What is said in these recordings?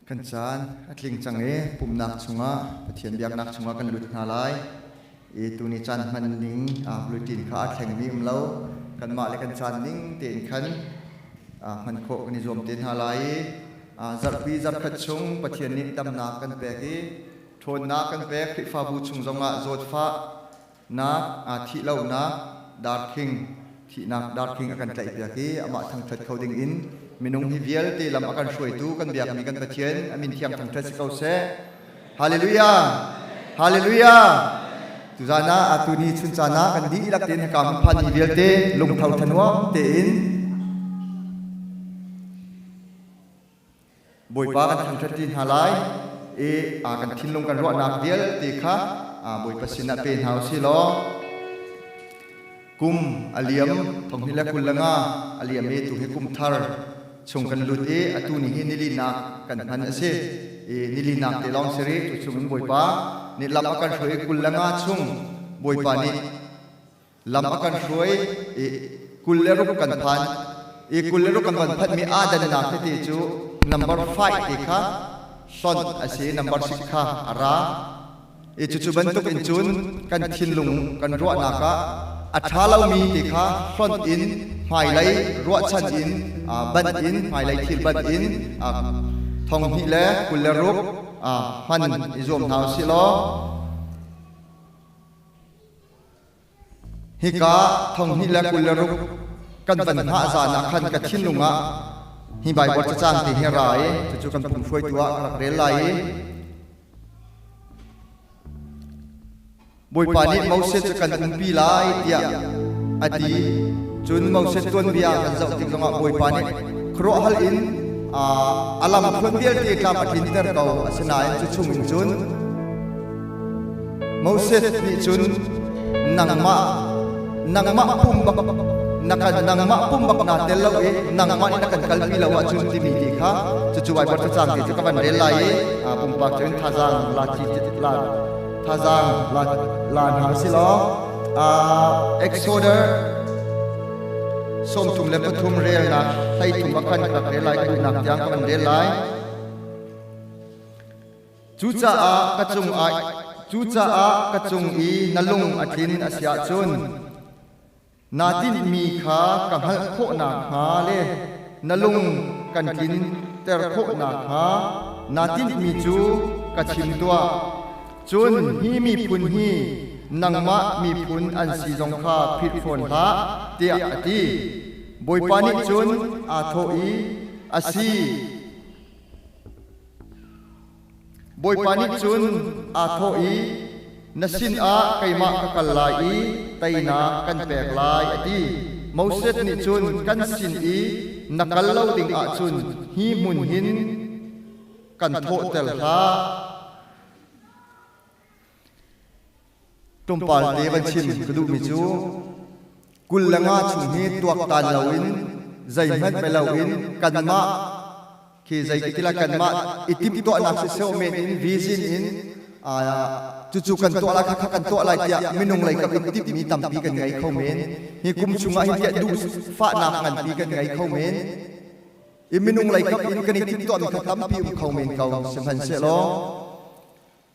กันจานอัดลิงจังเอปุ่มนักชงะปะเทียนเบียกนักชงะกันลุดนาลายตัวนี้จันมันนิ่งลุดดินขาแข็งมีเล่ากันมาเลยกันจานนิ่งเตียนขันมันโคกันนิยมเตียนนาลายจัดปีจัดขัดชงปะเทียนนิ่งดำนักกันแปกโทนนักกันแปกที่ฟ้าบูชงจงะโจดฟ้านักที่เล่านักดาร์คิงที่นักดาร์คิงกันใจเปียกอามาทางทัดเขาดิ่งอินมินุงฮิเวียลตีลำอาการช่วยตู้กันเบียกมีกันปะเทียนอามินเทียมทางทัดสิเขาเสฮาเลลูยาฮาเลลูยาตุจานะอาตุนีชุนจานะกันดีลักเต็นกำพันฮิเวียลเตลงเท่าทันวะเตอินบอยปากันทางทัดดินฮาไลกันทิ้งลงกันรัวนักเวียลตีค่ะบอยปัสสินาเป็นเฮาสิล้อกุมอาเลียมทองฮิเลกุลละงาอาเลียมตุให้กุมทาร์ชงกันลุดอตุนีนิลินักกันพันเสนิลินักเตลองเสรีตุชงบอยปานี่ลำอาการช่วยกุลละงาชงบอยปานี่ลำอาการช่วยกุลเลรุกันพันกุลเลรุกันพันมีอาดันนักที่จู number 5ที่ค่ะส่วนอาศัย number 6ค่ะอาราจุบันตุกินจุนกันทิ้งลงกันรัวนักอัฐาเรามีที่ค่ะส่วนอินหมายไลรัวชันอินบันอินหมายไลทิลบันอินทองฮิเลกุลเลรุกพันอิจอมนาวสิโลฮิกาทองฮิเลกุลเลรุกกันบันหาจานักขันกันทิ้งลงฮิบายบทจางที่เฮรายจุกันปุ่มช่วยตัวกระเรลัยบอยปานิมาวเซจกันปุ่มปีไลเดียอดีจุนมาวเซจตัวนเบียกันจะติดกับบอยปานิครัวฮัลอินอาลามคนเดียร์ที่กลับมาทินเตอร์เขาสนายจุชุมินจุนมาวเซจนี่จุนนังมาปุ่มบักnakan nang ma pum bak na tel lo nang ma ni nakan kalpi lo achun ti mi ti kha chu ai bot chang ti chu ka ban rel lai pum pak chen thazang la chi la thazang la ha si lo exoder som tum le pathum rel na sai tum akan ka rel lai tu nak yang ka ban rel lai chu cha ka chung i nalung athin asia chunนาตินมีขากังหัลโคนาหาเลนลุงกันกินเตอร์โคนาหานาตินมีจูกัชิมตัวจุนฮีมีพุนฮีนังมะมีพุนอันสีจงคาผิดฝนหาเตียตีบอยปานิจุนอาโทอีอาซีบอยปานิจุนอาโทอีนัสินอาไกมากัลลายไตนากันแปลกลายอดีมอเสสนิจุนกันสินอีนักเล่าดิ่งอาจุนฮีมุนหินกันโทเตลฮาตุมปาลเดวันชิมกระดูมิจูกุลละงาชุมฮีตัวตานลาวินใจเม็ดไปลาวินกันมาคือใจกิติละกันมาอิติมตัวนักเซลเมนอินวิซินอินจู่ๆกันตัวละคักกันตัวอะไรเดียไม่นุ่งเลยกับอินทิปมีตำปีกันไงเข้าเมนฮีกุมชุงไอเดียดูฟ้าหนักกันปีกันไงเข้าเมนอิไม่นุ่งเลยกับอินกันอินทิปตัวมีตำปีเข้าเมนเก่าสังหันเสลอ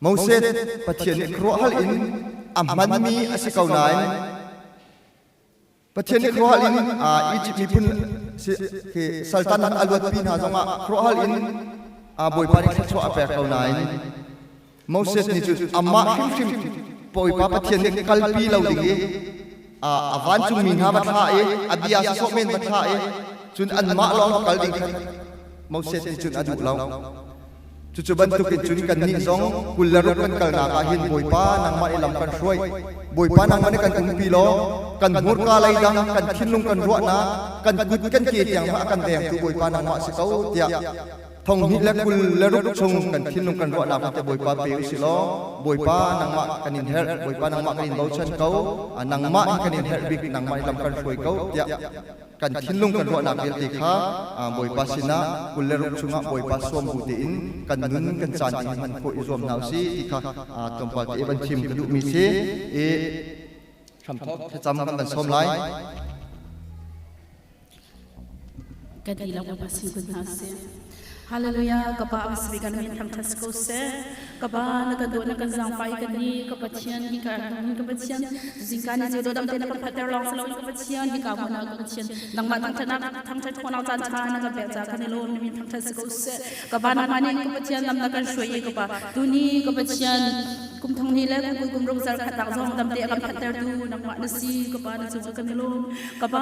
มอเสสปะเทียนครัวฮัลอินมันมีอาศัยเก่าไหนปะเทียนครัวฮัลอินอียิปต์มีพุ่นคือซัลตันอัลวัตปีนาจังครัวฮัลอินบอยปาริชัวอาเปกเก่าไหนมอเสสนี่จุดอามาคิมปอยปาปะเทียนกัลปีเราดิอาวันจุมินหาบัตรเออบิยาสโมเมนบัตรเอจุดอันมาลองกัลดิมอเสสนี่จุดอดุเราจุดบันทุกจุดกันนี่ซองกุลลรุกันกัลนาคาหินบอยปานังมาเอลัมกันช่วยบอยปานังมาในกันอุ้มปีโลกันหัวกาไลดังกันทิ้งลงกันรัวนะกันกุดกันเกียรติอย่างมากันแดงตัวบอยปานังมาสิเขาเดียทองฮิและกุลและรุกชงกันทิ้งลงกันรัวนาพันแต่บอยปาเปียวสิล้อบอยปานังมากันอินเฮร์บอยปานังมากันอินเบาชันเขานังมากันอินเฮร์บิกนังมาลำกันช่วยเขาเดียกันทิ้งลงกันรัวนาเปียติขาบอยปาสินะกุลและรุกชงบอยปาสวมบุตรอินกันนุนกันจานที่มันโคอิจอมนาวซีติขาตรงปาเอบันชิมกระดูมีซีคำทบจำกันเป็นสมไลกดีเราภาษีคุณนาเซ Hallelujah, kapa asrigan min thamthas ko se kapa nakado nakazangpai kani kapatian hikaran kapatian zingkani jedo dam tena pater long salong kapatian hikamona kapatian nang matang thangthai thona chan chana ka beja kani lo min thamthas ko se kapa namani kapatian nam nakan shoi kapa tuni kapatian kum thangni le kum rong sar khatang jong dam te kam pater tu nang ma nasi kapa na chu kani lo kapa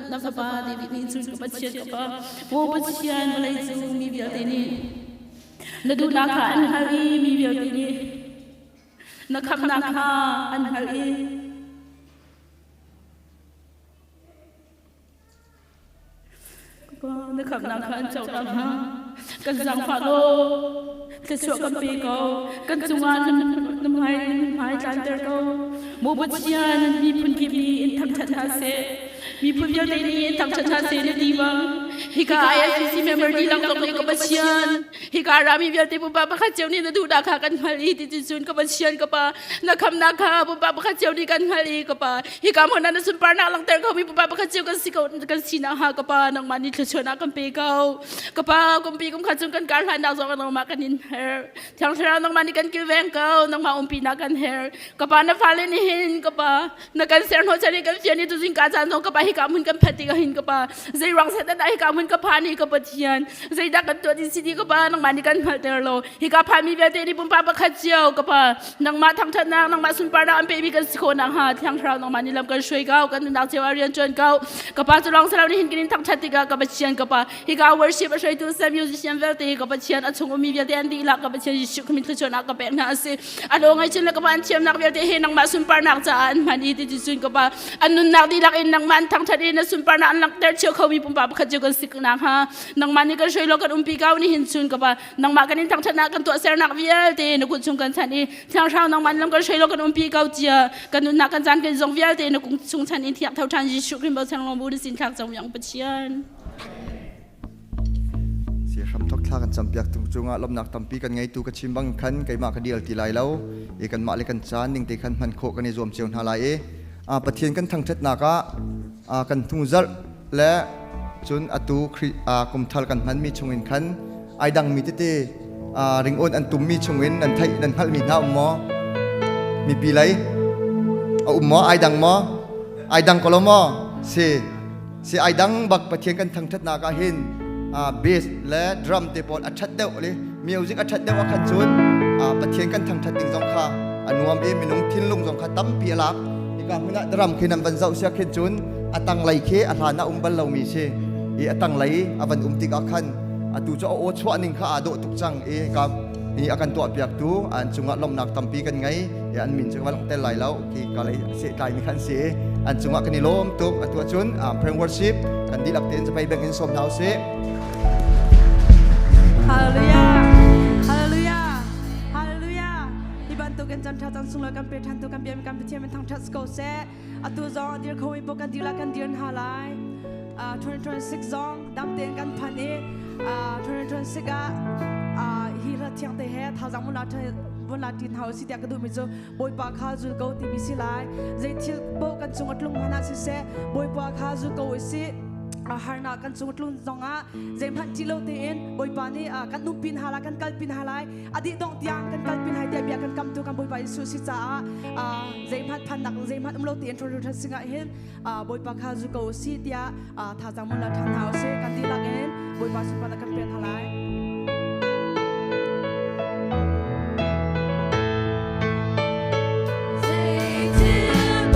na kapa di min chu kapatian kapa mo kapatian malai chu mi biar ini nadu nakha an hari mi biar ini nakham nakha an hari ko nakham nakha an chau tam ha kan jang pha lo ke chu kan pe ko kan chunga namai chan ter ko mo bachian mi phun ki bi in tham that ha se mi phun biar ini tham that ha se ne diwang hika ISBC member di lang kamay kapasyan hika rami biar te pumpa pakatyaw ni naduda ka kan hali titisun kapasyan ka pa nakham nakha pumpa pakatyaw ni kan hali ka pa hika mo na nasumpar na lang ter kami pumpa pakatyaw kan sikaw kan sinaha ka pa nang mani tlusyon na kan pekaw ka pa kumpi kum khatsung kan karhan na so kan makanin hair thang thara nang mani kan kiweng kaw nang maumpi na kan hair ka pa na fallen hin ka pa na kan ser no chari kan fiani tu jing ka chan ka pa hika mun kan phati ka hin ka pa zai rang sa da hika mun kapani kapatian zai da kan to di sidi ka ba nang mani kan malter lo hika phami bia te ni pum pa pakhachiao ka pa nang ma thang than nang ma sun par na am pe bi kan sikho nang ha thang thrau nang mani lam kan shoi ka kan na che arian chon ka ka pa chu long salau ni hin kin thang thati ka kapatian ka pa hika worship a shoi tu sa musician vel te kapatian a chung mi bia te an di la kapatian yishu kmin thu chon ka pe na se alo ngai chen la ka ban chem nak bia te he nang ma sun par nak cha an mani ti ti sun ka pa anun nak di lak in nang man thang thati na sun par na an lak ter cheu khawi pum pa pakhachiao kan sik na ha nang mani kan shoi lo kan umpi kaw ni hin chun ka ba nang ma kan in thang thana kan to ser nak vial te na kun chung kan chani thang rang nang man lam kan shoi lo kan umpi kaw chia kan nu na kan jan kan jong vial te na kun chung chan in thiak thau than Yishu krim bo chang long bu sin thak jong yang pachian si kham thok thla kan champiak tu chunga lom nak tampi kan ngai tu ka chimbang khan kai ma ka dial ti lai lo e kan ma le kan chan ning te khan man kho kan ni zom cheun halai e a pathian kan thang that na ka kan thungzal le chun atu kum thal kan man mi chungin khan ai dang mi te ring on an tum mi chungin an thai dan hal mi na mo mi pi lai mo ai dang kolomo se ai dang bak pathian kan thang that na ka hin bass le drum te pon athat deuh le music athat deuh khan chun pathian kan thang that ding jong kha anuam e minung thin lung jong kha tam pi lak ika huna drum khinam ban zau sia khin chun atang lai khe athana umbal lo mi se e atang lai avan umtik akhan atu cho o chwa ning kha ado tuk chang e ka ni akan to piak tu an chunga lom nak tampi kan ngai e an min chawal tel lai lau ki ka lai se tai ni khan se an chunga kan ni lom tuk atu chun praise worship kan dilak ten sa pai bang in som now se Hallelujah Hallelujah Hallelujah iban tu kan chan chan sung la kan pe than tu kan biam kan pe men thang thas ko se atu zong dir khoi po kan dila kan dir halai 2026 zong dam ten kan phane 2026 ga hi ra thiang te he tha jang mula the bunla tin house ti ka du mi zo boy pa kha zu ko ti bi si lai zai thil bo kan chung atlung mana si se boy pa kha zu ko si harna kan chung atlung zonga zai phan ti lo te en boy pa ni kan nu pin hala kan kal pin halai adi dong tiang kan kal pin hai te bia kan kam tu kan boy pa su si cha zai phan nak zai phan lo te en thor thor singa hen boy pa kha zu ko si tia tha jang mula than house kan ti la en boy pa su pa kan pen halai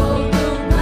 Oh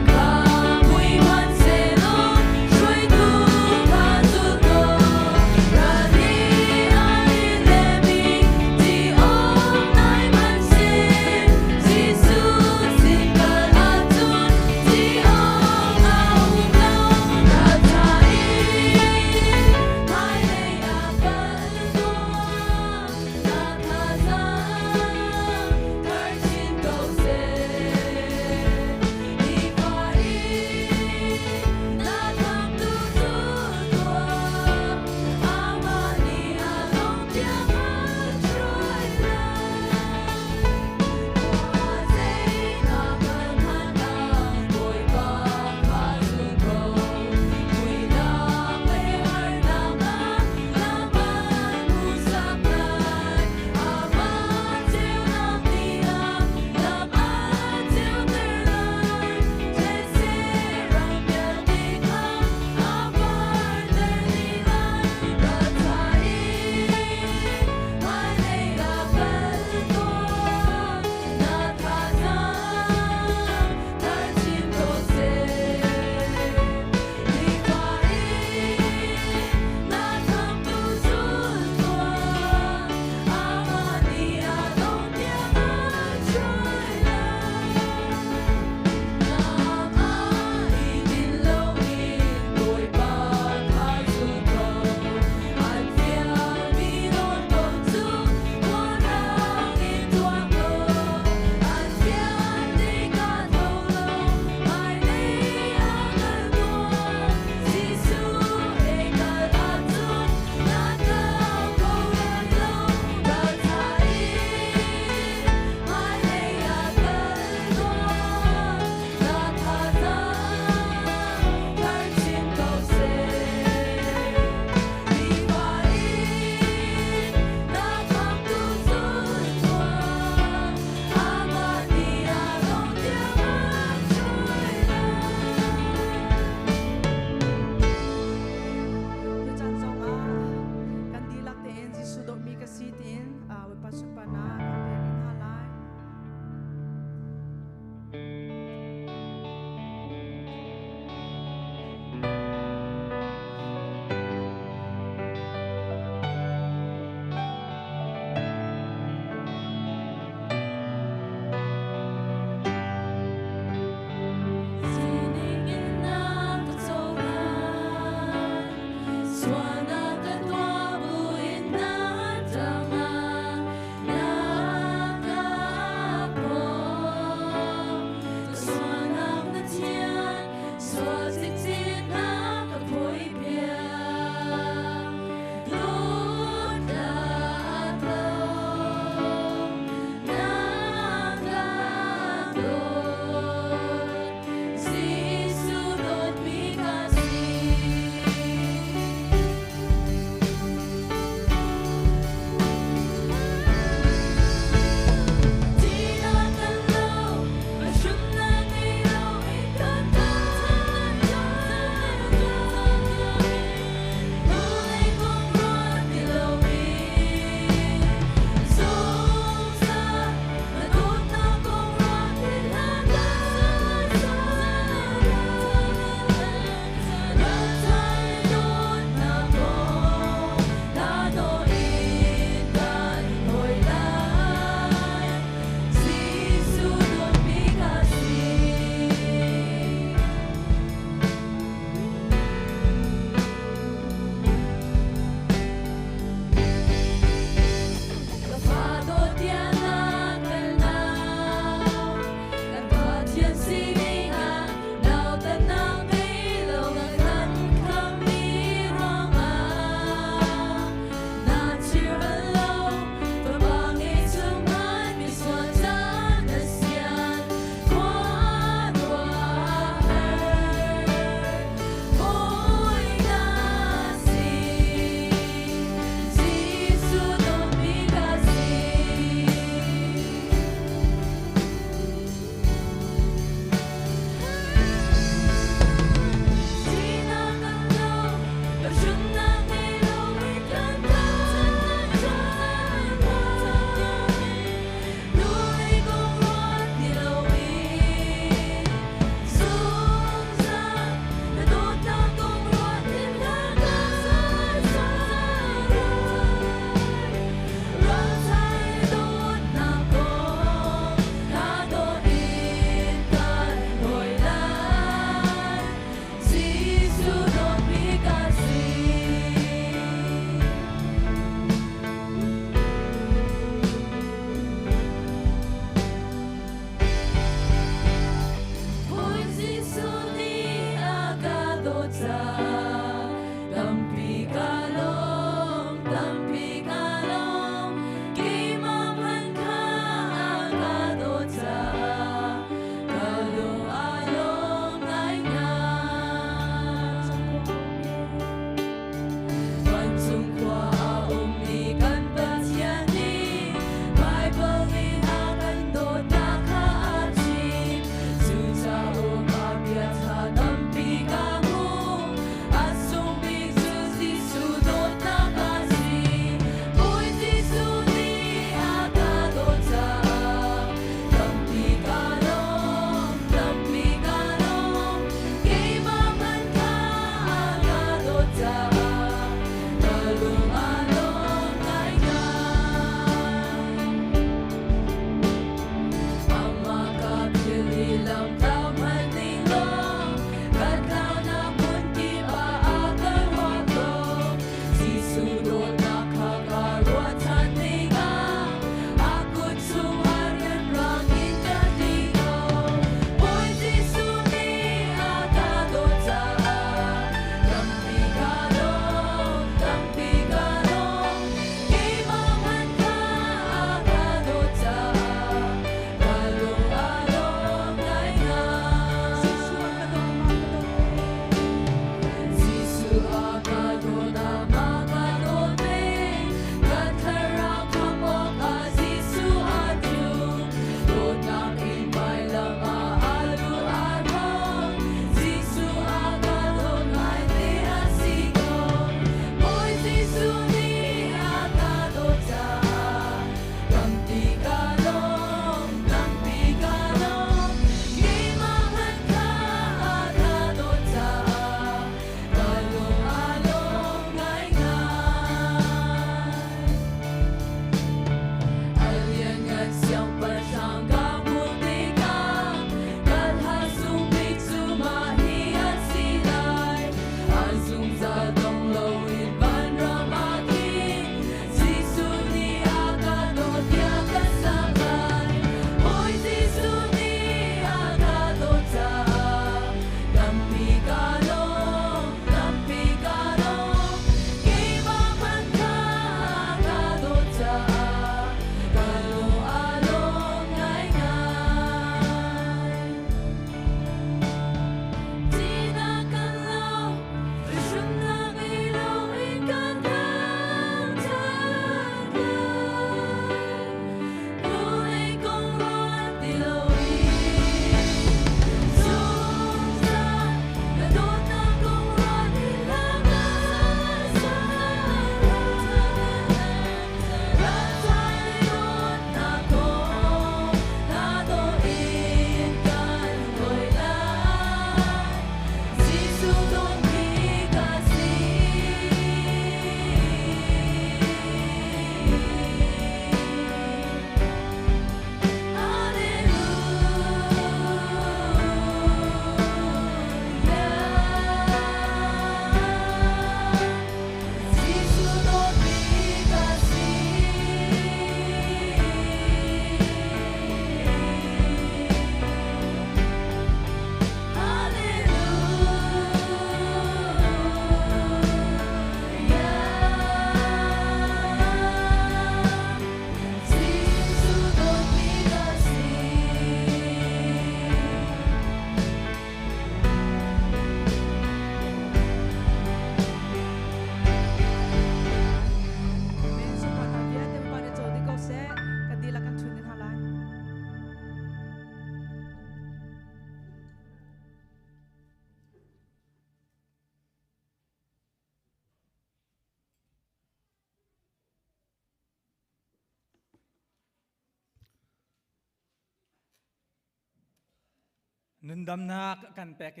นุนดำนักกันแปก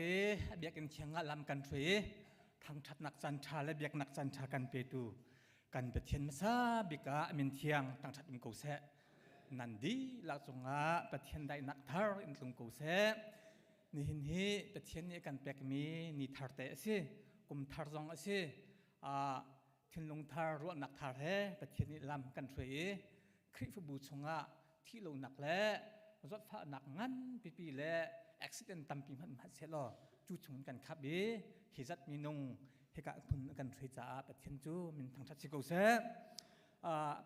เบียกันเชียงลำกันทรีทางทัดนักจันทาและเบียกนักจันทากันเปตูกันเปเทียนมาซาบิกะมินเทียงทางทัดอินโกเซนันดีลักษณะเปเทียนได้นักทาร์อินตุงโกเซนี่หินฮีเปเทียนนี้กันแปกมีนี่ทาร์เตสิกุมทาร์ซองสิทินลงทาร์รัวนักทาร์เฮเปเทียนนี้ลำกันทรีคริฟบูชงะที่ลงนักและรถฟ้านักงั้นปีและaccident ตั้มปีมันมาเสียล้อจูชงกันครับบีฮิจัดมีนงเฮกะคุณกันทรีจ้าปะเทียนจูมินทางทัศน์โกเซ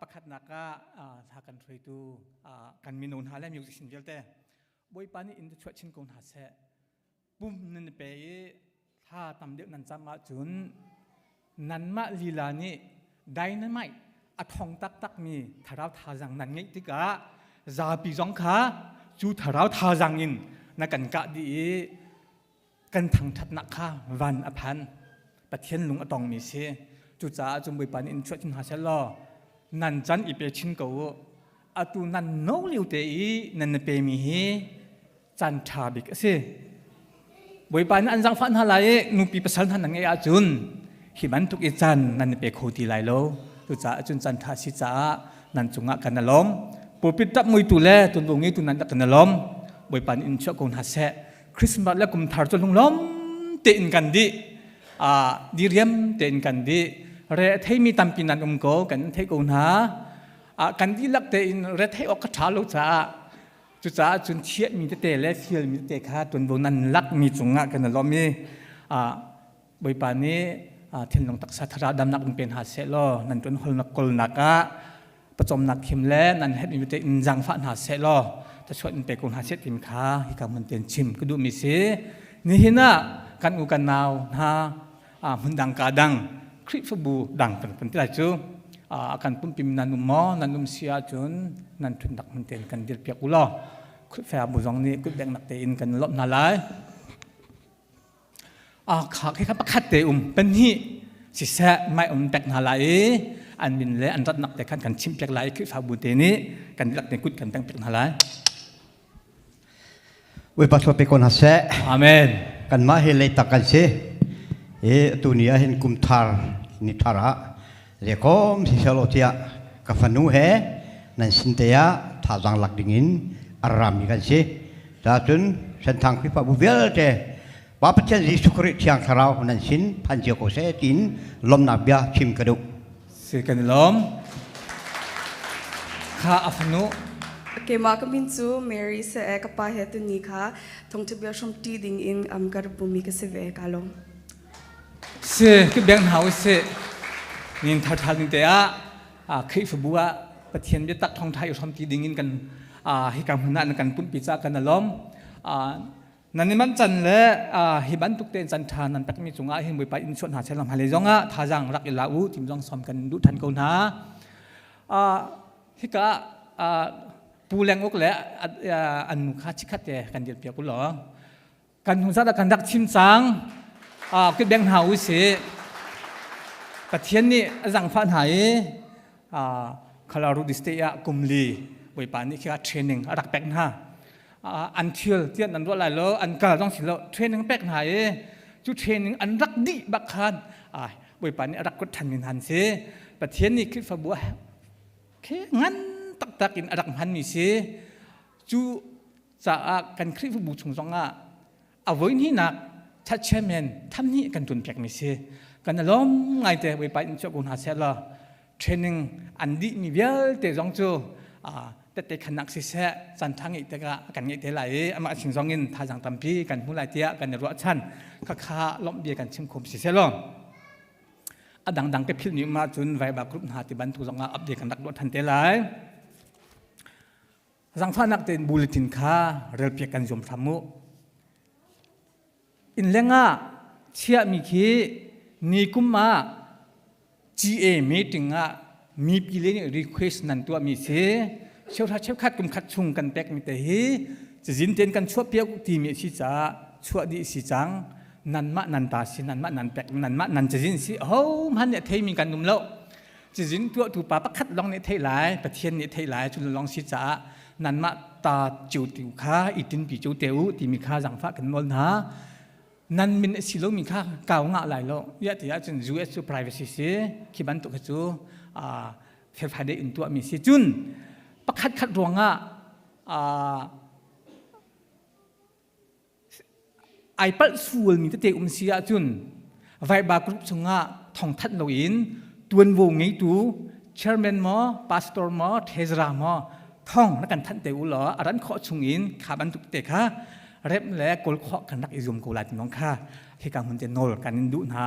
ประคัดนักทากันทรีตูกันมีนงหาและมิวสิชินเจลเต้บอยปานี่อินทช่วยชินกงหาเสปุ่มนั่นเปย์ถ้าตำเดียวนั้นจะมาจุนนันมาลีลานี่ได้นั่นไม่อัทองตักมีทาราวทาจังนั่นไงที่กะซาปีจงขาจูทาราวทาจังอินนักกันกะดีกันทางทัดนักข้าวันอภันปะเทียนลุงอตองมีเสจุจ้าจุ่มใบปานอินช่วยชินหาเชลล์นันจันอีเปชินกูอตุนันโนลิวเตอีนันเปมีเฮจันทาบิกเสใบปานอันจังฟันฮาไลนุปีประสานทันนังเออาจุนหิมันทุกอีจันนันเปโคตีไลโลจุจ้าจุนจันทาสิจ้านันจุงะกันนล้อมปูปิดตับมวยตุเล่ตุนวงนี้ตุนันตักกันนล้อมบอยปานอินช่วยกงหัดเสคริสต์มาสและกุมทาร์จนลงล้อมเตินกันดีดีเรียมเตินกันดีเรทให้มีตัมปินันโกกันเทกงหากันดีลักเตินเรทให้ออกกระถาลุจ้าจุจ้าจุนเชียมีเตเลเฟียลมีเตคาตุนวงนั้นลักมีจงะกันล้อมมีบอยปานนี้เทนลงตักสัทธาดำนักเป็นหัดเสลอนั่นจนหอลนักกลนักประจมนักขิมแลนั่นเฮ็ดมีเตอินจังฟันหัดเสลอจะช่วยเป็นคนหาเช็ดติมขาให้กับมันเป็นชิมก็ดูมีเสียนี่เห็นนะกันอุกันนาวนะมันดังกาดังคลิปบูดังเป็นที่ไรจูกันปุ่มปิมนันนุมอนันนุมเสียจนนันทุนดักมันเป็นกันเดียร์เปียกุลอคลิปแฝงบุษองนี้คลิปแบ่งนักเตอินกันลบนาไลขาแค่ขับขัดเตเป็นนี่สิแสไม่แบกนาไลอันบินเละอันรัดนักแต่ขันกันชิมเปียกไลคลิปแฝงบุเตนี้กันลักเตกุดกันแบ่งเปียกนาไลวิปัสสนาเป็นคนหัดเสอาเมนกันมาเฮลัยตักกันเสตัวนี้เห็นกุมทาร์นิทาระเรียกว่าสิเชลโลเตียกับฟันูเฮนั่นสินเตียท่าจังหลักดิ่งอารามกันเสแต่จนเส้นทางที่พระบุเวลเตว่าประเทศที่สุขริที่ยังคาราวนั่นสินพันเจ้าโกเซตินลมนับยาชิมกระดูกสิกันลมข้าอัฟนูOkay, makamin su Mary sa kapaheto ni ka tong tibya som tiding in garbumi ka seve kalong. Se kibeng hau se nin thar ning te khi fbua pathian be tak thong thai som tiding in kan hi kam hna kan pun picha kan alom nan man chan le hi ban tuk ten chan tha nan tak mi chunga hin boi pa in chon ha chelam hale zonga thajang rak ila u tim jong som kan du than ko na hi kaปูแรงอกและอันนุขาชิคัดเจกันเดียร์เปียกุหลอกันหุ่นซัดกันดักชิมสังก็แบ่งหาวิเศษประเทศนี้จังฟันหายคารารูดิสเตียกุมลีไว้ป่านนี้คือเทรนนิ่งรักแปกหน้าอันเที่ยวเที่ยนั้นว่าอะไรแล้วอันกาต้องสิแล้วเทรนนิ่งแปกหายจู่เทรนนิ่งอันรักดีบักคันไว้ป่านนี้รักกดทันมินหันเสประเทศนี้คือฝาบัวแค่งั้นตักอินอรักพันมีเสจูจะกันคลิปบุชงซองเอาไว้นี่นักชัดเจนทำนี่กันตุนเปียกมีเสกันล้อมไงแต่ไว้ไปอินชกุนหาเสละเทรนนิ่งอันดีมีเยอะแต่ซองจูแต่ขนักสิเสจันทังอีกแต่กันอีกแต่ไหลอามาชิงซองอินทาจังตัมพีกันผู้ไหลเตี้ยกันรัวชันข้าล้อมเบียกันชิมคมสิเสละดังๆก็พิลนิมาจนไว้แบบกลุ่มหาติบันทุซองอัปเดตกันนักดวทันเตไหลสังฟ้านักเต้นบูเลตินข้าเรียลเปียกันจมทำมุอินเลงเชียมีคีนิคุมมา GA meeting มีปีเลนี่ request นั่นตัวมีเสเชี่ยวทัดเชี่ยวขัดกุมขัดชุงกันแปกมีแต่เฮจะยินเต้นกันชั่วเปียกทีมีสิจ้าชั่วดีสิจังนันมะนันตาสินันมะนันแปกนันมะนันจะยินสิโอ้มันเนี่ยเทมีกันนุ่มแล้วจะยินตัวถูกป่าปักขัดลองเนี่ยเทหลายประเทศเนี่ยเทหลายจุลลองสิจ้านั่นมา ตาจิวติวข้าอิตินปีจิวเตวที่มีข้าจังฟ้ากันนวลหานั่นเป็นสิโลมีข้าเก่างะหลายโลยะที่อาจจะจูเอส privacy สิคิบันตุกจูเฟลฟาเดอินตัวมีสิจุนประคัดขัดรวงไอปัลสูลมีตะเตอุมเสียจุนไวบากรุปสงะทองทัดโลอินตัวนวงไงตูเชอร์แมนมอพาสตอร์มอเทสรามอท่องนักการทันเตอุลออารันขอชงอินขาบันตุกเตค่ะเร็บและกอลขอกันนักอิซุมโกลาติน้องค่ะที่การหุ่นเจนโนลกันดูนะ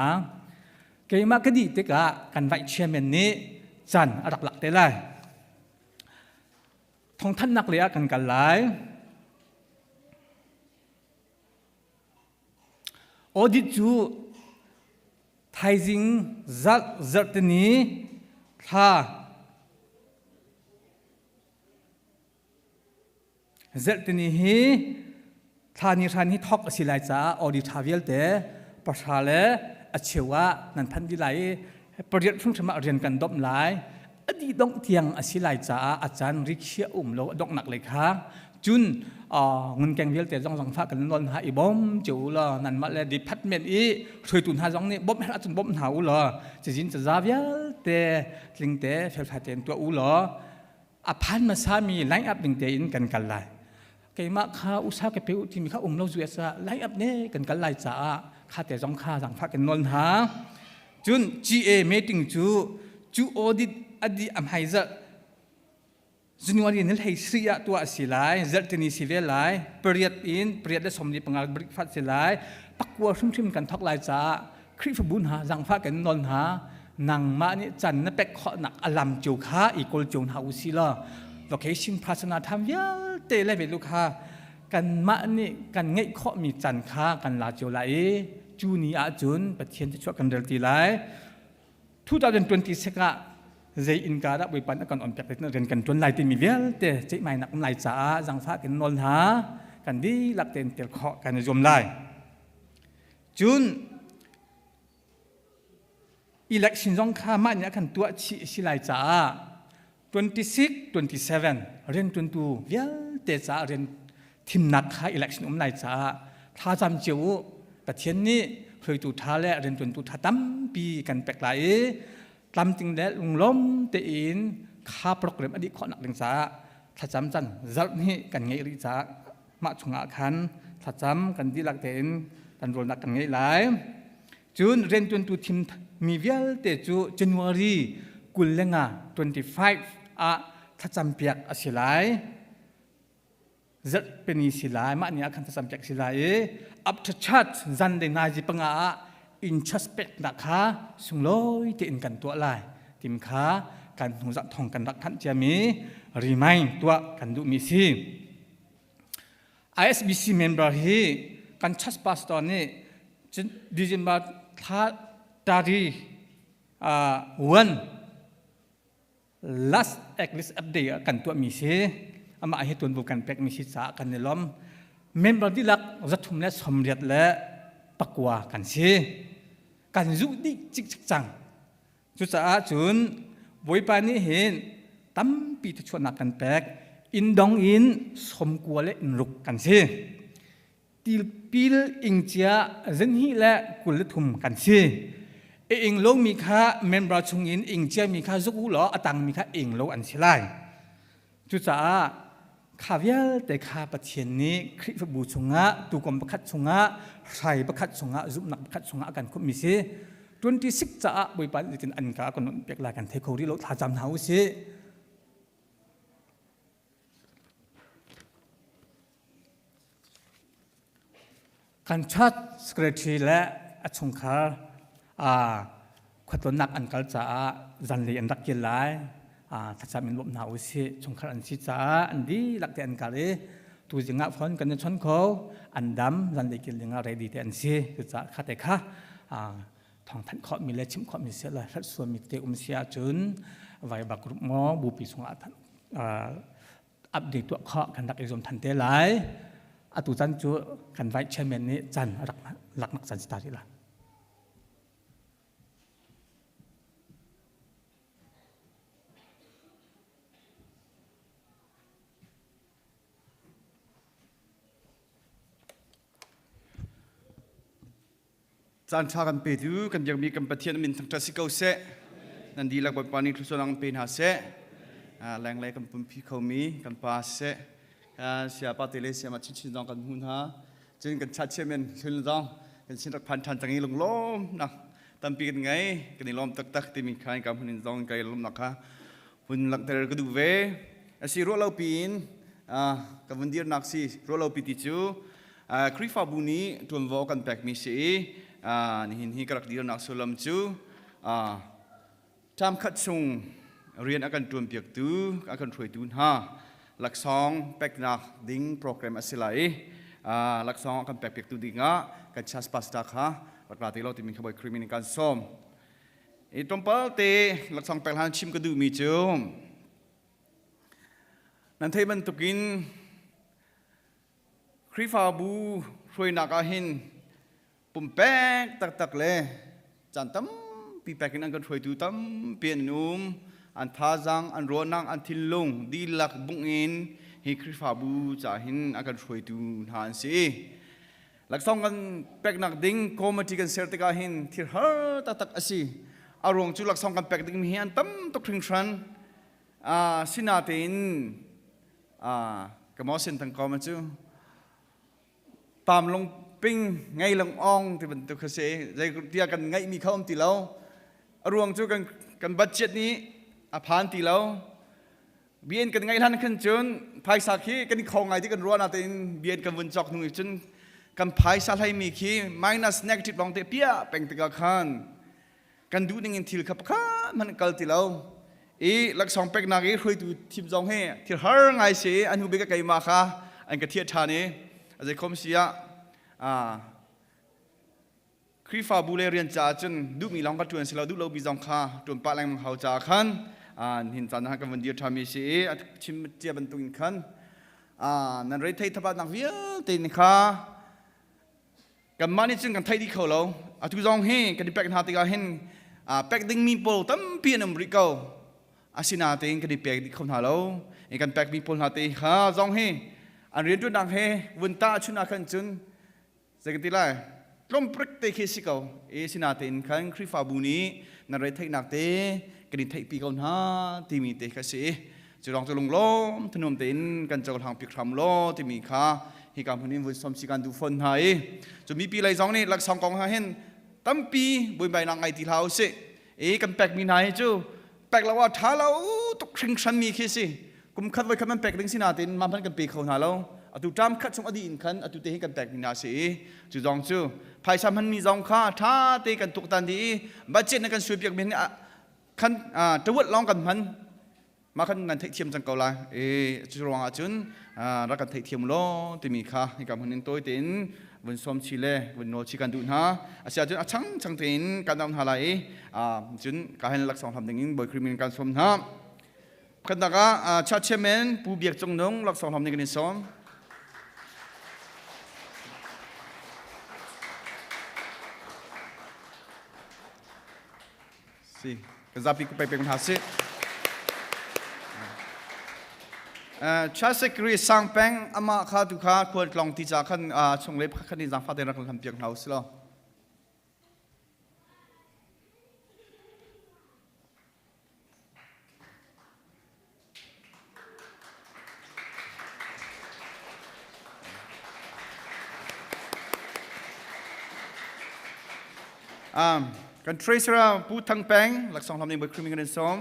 เกี่ยมากดีเตกะกันไวเชอร์แมนนี้จันรักหลักเตลัยทองทันนักเลียกันกันหลายอดิจูไทยจิงจัดนี้ท่าจัดนี้ฮีท่านี้ท่านี้ทอกสิไลจ้าอดิทาวิลเตประชาเลอเชวะนันพันดิไลประเดี๋ยวทุ่งสมาเรียนกันดบหลายอดีตดงเทียงสิไลจ้าอาจารย์ริกเชียโลดกหนักเลยค่ะจุนเงินแกงเวียลแต่จ้องสังฟ้ากันนนหาอีบอมจูละนั่นมาเลยดิพัดเมนอีช่วยตุนหาจ้องนี่บอมให้จุนบอมหาอุละจะจินจะซาเวียลแต่ลิงแต่เฟลฟาเตนตัวอุละอภันมาสามีไลน์อัพลิงเตอินกันกันเลยเกี่ยมาข้าอุตสาหกรรมที่มีข้าเราจุเอสไลน์อัพเนี่ยกันกันเลยจ้าข้าแต่จ้องข้าสังฟ้ากันนนหาจุน GA เมติงจูออดิตอดีอัมไฮซ์จุนวันนี้นั่นให้เสียตัวสิไลจัดที่สิเวลไลเปรียดและสมดีปังอาบริฟัดสิไลปักวัวชุ่มกันทักไลจ้าคริฟบุญหาจังฟ้ากันนนหานังมานี่จันนับเป็กขอหนักอลัมจูค้าอีกคนจูนหาอุศิลาโลเคชั่นพาสนาธรรมยาเตเลเวลูกค้ากันมานี่กันเงยข้อมีจันค้ากันลาจูไลจูนีอาจุนประเทศจะช่วยกันเดินตีไล2020กะใจอินการะวิปันกันอ่อนเปียกเรียนกันจนไหลตีมีเวลแต่ใจไม่หนักไหลจ้าจังฟ้ากันนนหากันดีหลักเต็นเตลเคาะกันยมไลจุนอิเล็กชันจงข้ามันเนี่ยกันตัวชิไลจ้า26 27เรียนจนตัวเวลแต่จ้าเรียนทีมนักข้าอิเล็กชันไลจ้าถ้าจำเจ้าประเทศนี้เคยตัวท้าและเรียนจนตัวท้าตั้มปีกันแปลกไหลลำจึงได้ลงล้มเตอินข้าโปรแกรมอดีตขอหนักเรื่องจ้าถ้าจำจันจัดนี้กันไงริจ้ามาชงอาคันถ้าจำกันที่หลักเตอินกันรวมหนักกันไงหลายจุนเรียนจนตัวทีมมีเวลเตจูJanuaryกุลเลงา25ถ้าจำเปียกสิไลจัดเป็นสิไลมาเนี่ยคันถ้าจำเปียกสิไลอัพชัดจันเดนาจิปังอินชัสเปกนักค้าสุงลอยเตอินกันตัวลายทีมค้าการหงจักทองกันรักทันจะมีรีมายตัวกันดูมีสิISBC member ฮีกันชัสปาสตอนนี้ดิจิบัตท้าตาดีวัน last checklist update กันตัวมีสิอามาให้ตัวบุกันเป็กมีสิจ้ากันในล้อม member ที่รักจะทุ่มและสมเด็จและปักว่ากันสิกันยุดิจิกจังจุดจ้าจุนบอยปานี้เห็นตั้มปีที่ชวนนักกันแปกอินดองอินสมกัวและอินรุกกันสิติลปิลอิงเจียเจนฮีและกุลทุมกันสิอิงโลมีค่าเมมเบอร์ชงอินอิงเจียมีค่าจุกุหล่ออตังมีค่าอิงโลอันสิไลจุดจ้าข้าเวลแต่ข้าประเทศนี้คริสบูชงะตุกมประคัดชงะใส่ประคัดชงะจุบนักประคัดชงะกันคุมีสิ26จ้าบริบาลจินอันกาคนเปียกลากันเทโคริโลท่าจำเท้าสิการชัดสกรีทีและอัชงคาขวัญนักอันกัลจ้าจันลีอันรักเกล้ายถ้าจะมีลมหนาวสิชงคาอันสิจ้าอันดีหลักแต่อันกาเลยตัวจิงะฟอนกันชนเขาอันดำจันลีเกลิงะเรดีแต่อันสิคือจ้าข้าแต่ข้าทองทันขอมีเลชิมขอมีเสียเลยทัดส่วนมีเตอุมเสียจุนไว้บักรุมอบูปีสงอาทันอัปเดตตัวข้อกันดักอิจมทันเตไลอตุจันจูกันไว้เชมเมนนี้จันหลักนักจันสตาร์ดีละ จันทากันเปดูกันยังมีกันประเทศมินทั้งทัศน์เก่าเสนันดีหลักปานิทุสนังเป็นหาเสแรงไรกันปุ่มพิเขามีกันปาเสเสียปาเตเลเสียมาชิ้นๆน้องกันหุ่นหาจึงกันชัดเชมันชิ้นน้องกันชิ้นรักพันทันจังงี้ลงล้มนะตั้มปีกันไงกันนี่ล้มตักที่มีใครกับหุ่นน้องไกลล้มนักฮะหุ่นหลักแต่ก็ดูเวสิรัวเราปีนกับวันเดียร์นักสิรัวเราปีติจูคริฟาบุนีตัววอกันแปลกมีสินี่หินกระดักเดียร์นักสุลัมจูจำคัดส่งเรียนอาการตัวเปียกตูอาการถวยตูนฮะหลักสองแปลกนักดิ้งโปรแกรมอาศัยหลักสองอาการแปลกเปียกตูดิ้งกันชัสปัสตาค่ะปัจจุบันเราที่มีขบวนคริมินการซ้อมตรงเป้าเตะหลักสองแปลกหันชิมก็ดูมีจูนั่นเทมันตุกินคริฟาบูช่วยนักอาหินปุ่มแป๊กตักเลยจันตั้มปีแป๊กินอันก็ช่วยดูตั้มเปลี่ยนนุ่มอันท่าจังอันรัวนังอันทิลลงดีหลักบุ้งอินให้คริฟาบูจะหินอันก็ช่วยดูหานสิหลักสองกันแป๊กนักดิ้งโคมาที่กันเสร์ติกาหินที่ฮาตักอสิอารมณ์จุหลักสองกันแป๊กดิ้งมีอันตั้มตกถึงชันสินาตินกับมอสินทั้งกอมาจูตามลงปิ้งไงลงอ่องที่เป็นตัวเกษตรใจเดียกันไงมีข้าวตีแล้วรวงจูกันบัดเจ็ตนี้ผ่านตีแล้วเบียนกันไงท่านขึ้นจนภายสักขี้กันของไงที่กันรัวนาตินเบียนกันวนจอกหนุ่ยจนกันภายสักให้มีขี้ minus negative ลองเตะเปียเป็นตะกขันกันดูนิ่งทิลขับข้ามันกัลตีแล้วหลักสองเป็กนักคุยดูทีมจงให้ที่หาไงเสียอันหูเบกไกมาค่ะอันกระเทียดทานี้อาจจะคมเสียคริฟาบูเลเรียนจ่าจนดูมีลองกระตุ้นสิเราดูเราบีจงค่ะจนปะแรงมังเขาจ่าขันหินจันทร์กันวันเดียวทำมีเสียชิมเจียบรรทุกขันนั่นเรื่องไทยทับนักวิลตินค่ะกันมานี่จึงกันไทยที่เขาเราทุกจงให้กันที่เป็กหาติกาเห็นเป็กดิ้งมีโปรตั้มเปียนอเมริกาอาศินาเตงกันดีเปียกคนหาเราเองกันแปลกมีพลหาเตหาจองเฮอันเรียนตัวนักเฮวันตาชุนาขันจุนจะกันที่ไรกลมปรึกเตคิสิเกาศินาเตงขันคริฟาบุนีนั่นไรไทยนักเตกันดีไทยปีกอนหาที่มีเตคสิจะลองจะลงล้อมถนนเตนกันจะทางปีกทำล้อที่มีค่าให้การพนิวันสมศิการดูฝนหายจะมีปีไรจองนี่หลักสองกองหาเห็นตั้มปีบุญใบนางไอที่เราสิกันแปลกมีนายจูแปลกแล้วว่าถ้าเราตกครึ่งชั้นมีแค่สิกุมคัดไว้คันมันแปลกดึงสินาตินมาพันกันปีเขาหาเราตุจามคัดสมอดีอินคันตุเตให้กันแปลกมีนาสิจุดองจูภายสามันมีจองค่าถ้าเตกันตุกตันดีบัดเจ็ตในการสวยเปียกเป็นคันตะวัดลองกันมันมาคันนันเทียมจังเกาลายจุดรองอาจุนรักกันเทียมล้อที่มีค่าให้กับคนตัวเต็นวันสมชิเลวันโนชิกันดูนะอาเซียจุนช่างเต็นการดำหาไหลจุนการให้หลักสองทำอย่างนี้บ่อยคริมินการสมนะขันตากาชาเชเมนผู้เบียกจงนงหลักสองทำอย่างนี้สมสิกษัตริย์ไปเป็นคนหาสิชาเซกรีสังแปงอามาข้าตุข้าควรลองที่จะขันชงเล็บขันที่จะฟาดเดรักทำเพียงเท่าสิล่ะกันเทรซราผู้ทั้งแปงหลักสองทำในบทคริมิกันสม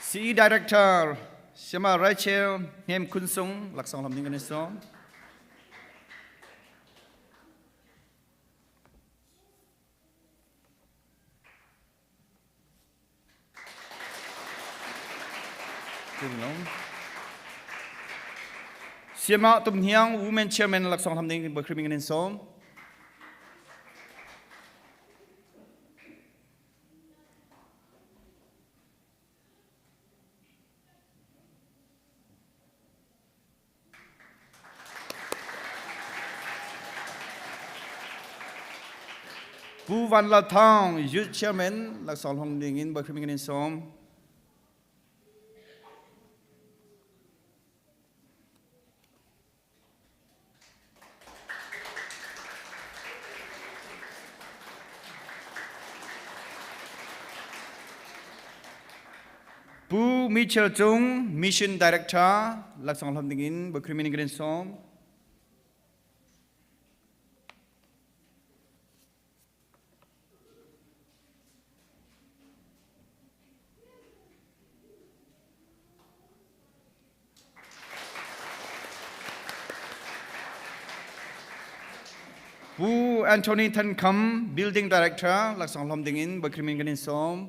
ซีดีเรคเตอร์เชมาไรเชลเฮมคุณสงหลักสองทำในกันสมเสียมาตุ่มเฮียงวูแมนเชียร์แมนหลักสองทำในบทคริมิกันสม Pu Van La Thong, Youth Chairman, Lak Song Hong Ding in Berkriming in Som. Pu Mitchell Chung, Mission Director, Lak Song Hong Ding in Berkriming in Som. Pu Anthony Tan Kam, Building Director, Lak Song Hom Ding in Berkriming in Som.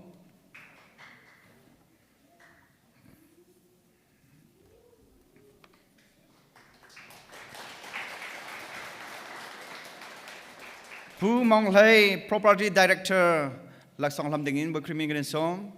Pu Mong Lei, Property Director, Lak Song Hom Ding in Berkriming in Som.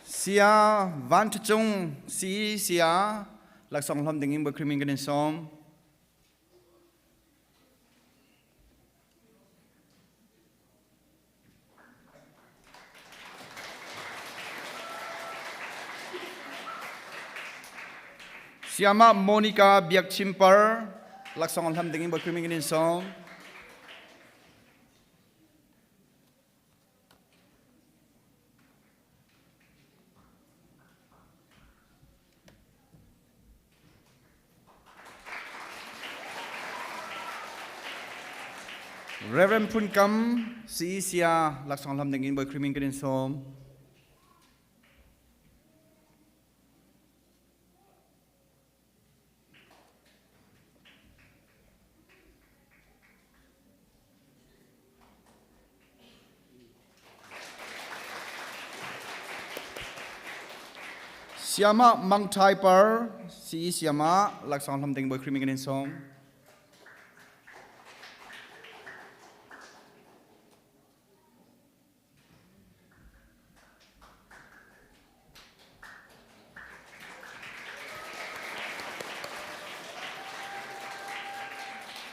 Sia Van Chung, Si Sia, Lak Song Hom Ding in Berkriming in Som. Siama Monica Biak Chimper, Lak Song Hom Ding in Berkriming in Som. Reverend Punkam, Si Sia, Lak Song Hom Ding in Berkriming in Som. Siama Mang Thai Per, Si Siama, Lak Song Hom Ding Berkriming in Som.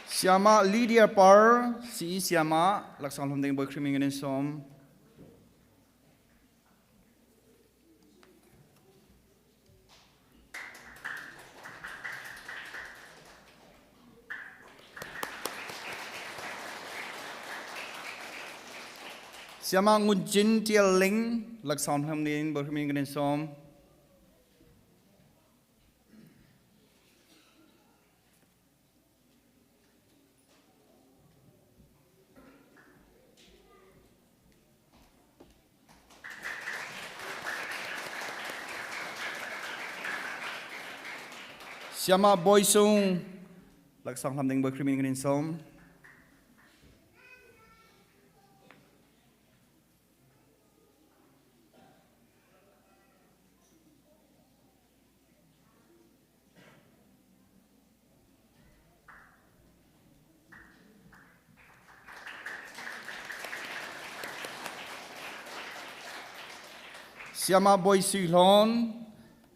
Siama Lydia Par, Si Siama, Lak Song Hom Ding Berkriming in Som. Siama Ngunjin Tiel Ling, Lak Song Hom Ding Berkriming in Som. Siama Boy Sung, Lak Song Hom Ding Berkriming in Som. Siama Boy Sui Lon,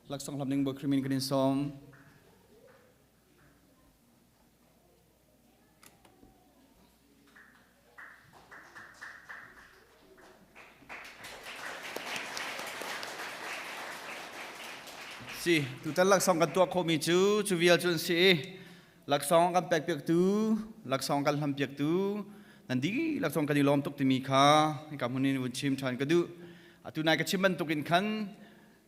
Lak Song Hom Ding Berkriming in Som. Si, tutan Lak Song kan tua komi chu vial chun si. Lak Song kan Inpiaktu, Lak Song kan Inpiaktu. Nanti Lak Song kan dilom tuk timi kha, kamunin wunchim chan kadu. Atu nai kachiman tukin kan,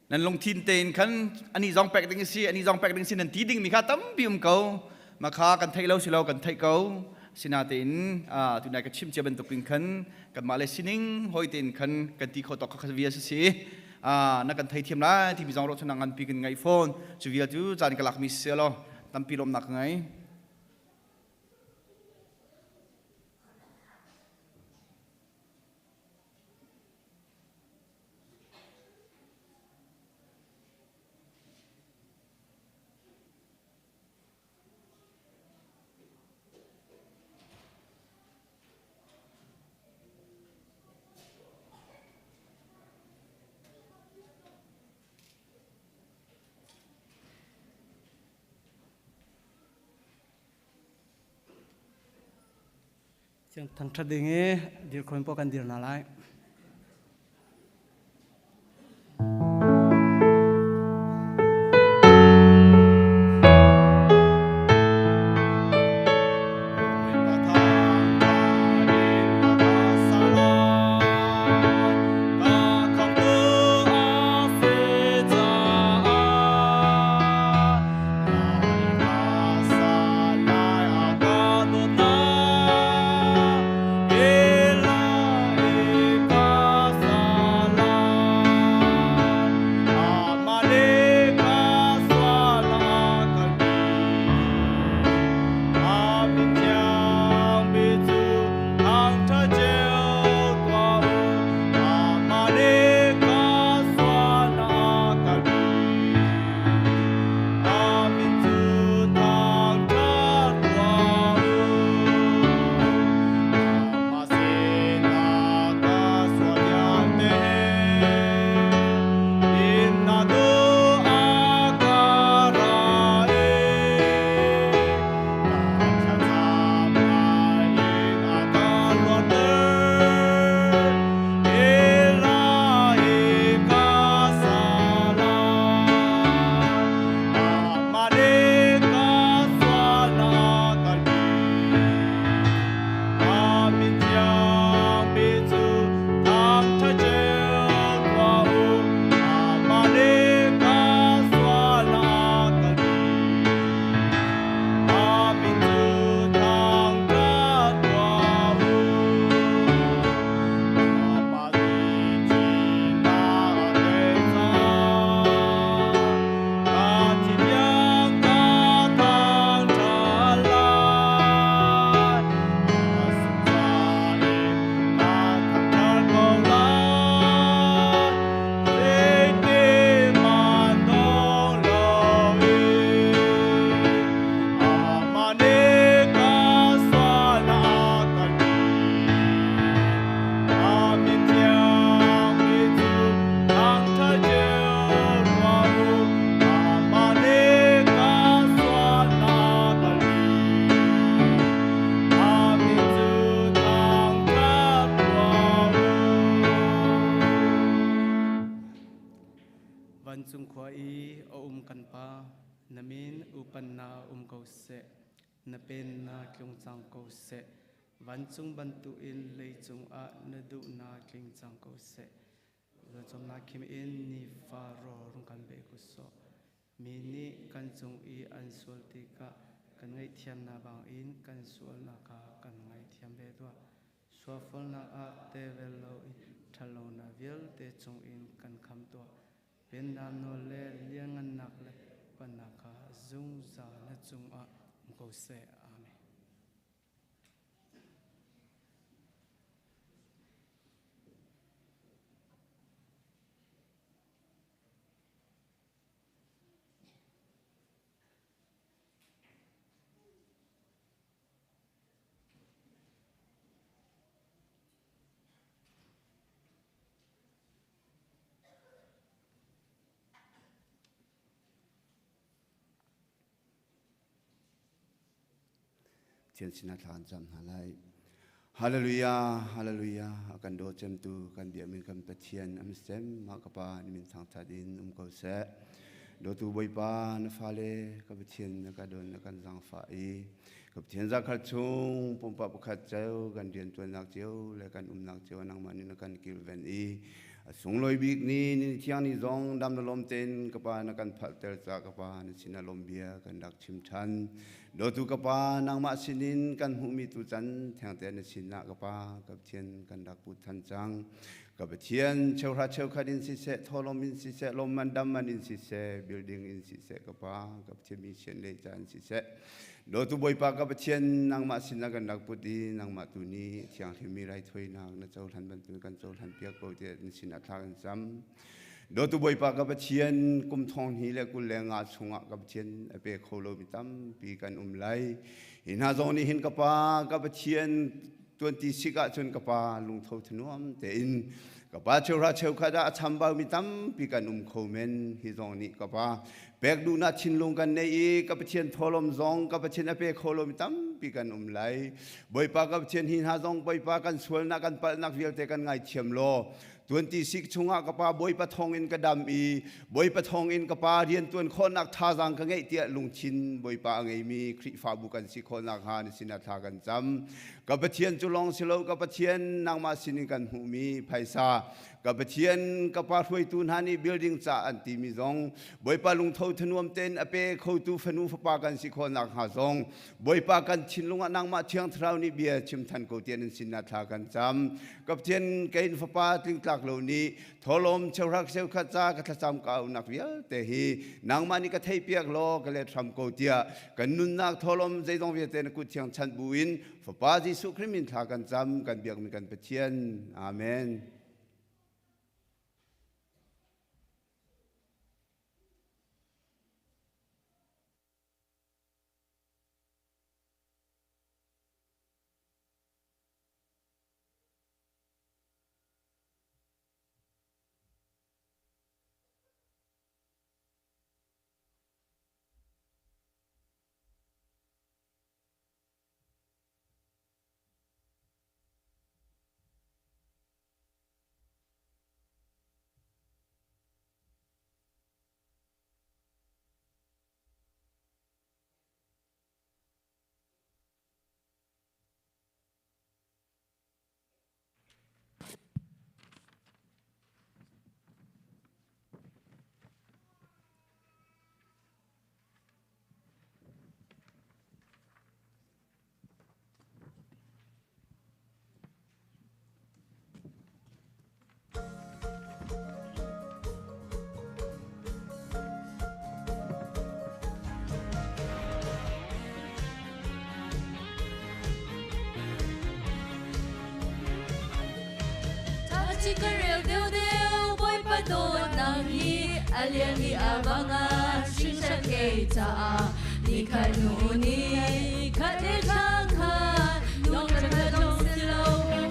nan long tin ten kan, ani zong pek ding si, ani zong pek ding si nanti ding mi kha tam bium kau, maka kan thai lau si lau kan thai kau. Sinatin, atu nai kachim chaban tukin kan, kan male sining hoi ten kan ti kho tok kha via si. Nak kan thai thiam lai thì bizong ro chunang an pi kan ngai phone chu via chu chan kalak mi se lo tam pi lom nak ngai Chẳng thằng thật Dingmi điều khôi po kan điều nào lại. Văn chung khóa ý ô căn pa namin upan na câu se na pen na kyung chang câu se văn chung ban tu in lei chung a na du na kyung chang câu se rồi trong na kim in ni fa ro rung kan be ku so mi ni kan chung i an sul ti ka kan ngai thiam na bang in kan sul na ka kan ngai thiam be to so fol na a te vel lo i thalo na vel te chung in kan kham to bên nam nô lê liang ngân nặc lê panaka dung za na chung a câu se amen. Thiên xin than jam halai hallelujah hallelujah akan do chem tu kan dia min kan pathian am sem ma ka pa ni min thang thadin ko se do tu boi pa na phale ka pathian na ka don na kan jang fa i ka pathian za khal chung pom pa khat cheu kan dian tu nak cheu le kan nak cheu nang man na kan kil ven i sung loi bik ni thiang ni zong dam na lom ten ka pa na kan phal tel cha ka pa ni sina lom bia kan dak chim than do tu ka pa nang ma sinin kan hu mi tu chan thang te na sina ka pa ka thien kan dak pu than chang ka thien cheu ra cheu khadin si se tholom in si se lom man dam man in si se building in si se ka pa ka thien mi chen le chan si se do tu boi pa ka thien nang ma sina kan dak pu di nang ma tu ni thiang hi mi rai thoi nang na chau than ban tu kan chau than piak ko te ni sina thang sam do tu boi pa ka thien kum thong hi le kul le nga chunga ka thien pe kholo mi tam pi kan lai in ha zong ni hin ka pa ka thien 26 ka chun ka pa lung tho thnuam te in pa cheu ra cheu khada acham ba mi tam pi kan khomen hi zong ni ka pa pek du na chin lung kan nei ka pathian tholom zong ka pathian ape kholom tam pi kan lai boi pa ka pathian hin ha zong boi pa kan sual na kan pal nak vial te kan ngai thiam lo 26 chunga ka pa boi pa thong in ka dam i boi pa thong in ka pa rian tuan khon nak tha jang ka ngei tia lung chin boi pa ngei mi khri fa bu kan si khon nak ha ni sina tha kan cham ka pathian chulong silo ka pathian nang ma sin kan hu mi phaisa ka pathian ka pa thui tun hani building cha an ti mi zong boi pa lung tho thanuam ten ape kho tu phanu fa pa kan si khon nak ha zong boi pa kan chin lunga nang ma thiang thrau ni bia chim than ko tian sin na tha kan cham ka pathian kain fa pa ting tak lo ni tholom cheurak seu kha cha ka tha cham ka nak vial te hi nang ma ni ka thei piak lo ka le tham ko tia kan nun nak tholom zai dong vi te na ku thiang chan buin fa pa Jesu Christ tha kan cham kan biak mi kan pathian amen. chỉ có rêu đều đều bôi ba đồ nàng hi alien ni avanga sinh ra kê cha ni khanu ni khate chang kha nong cha nong silo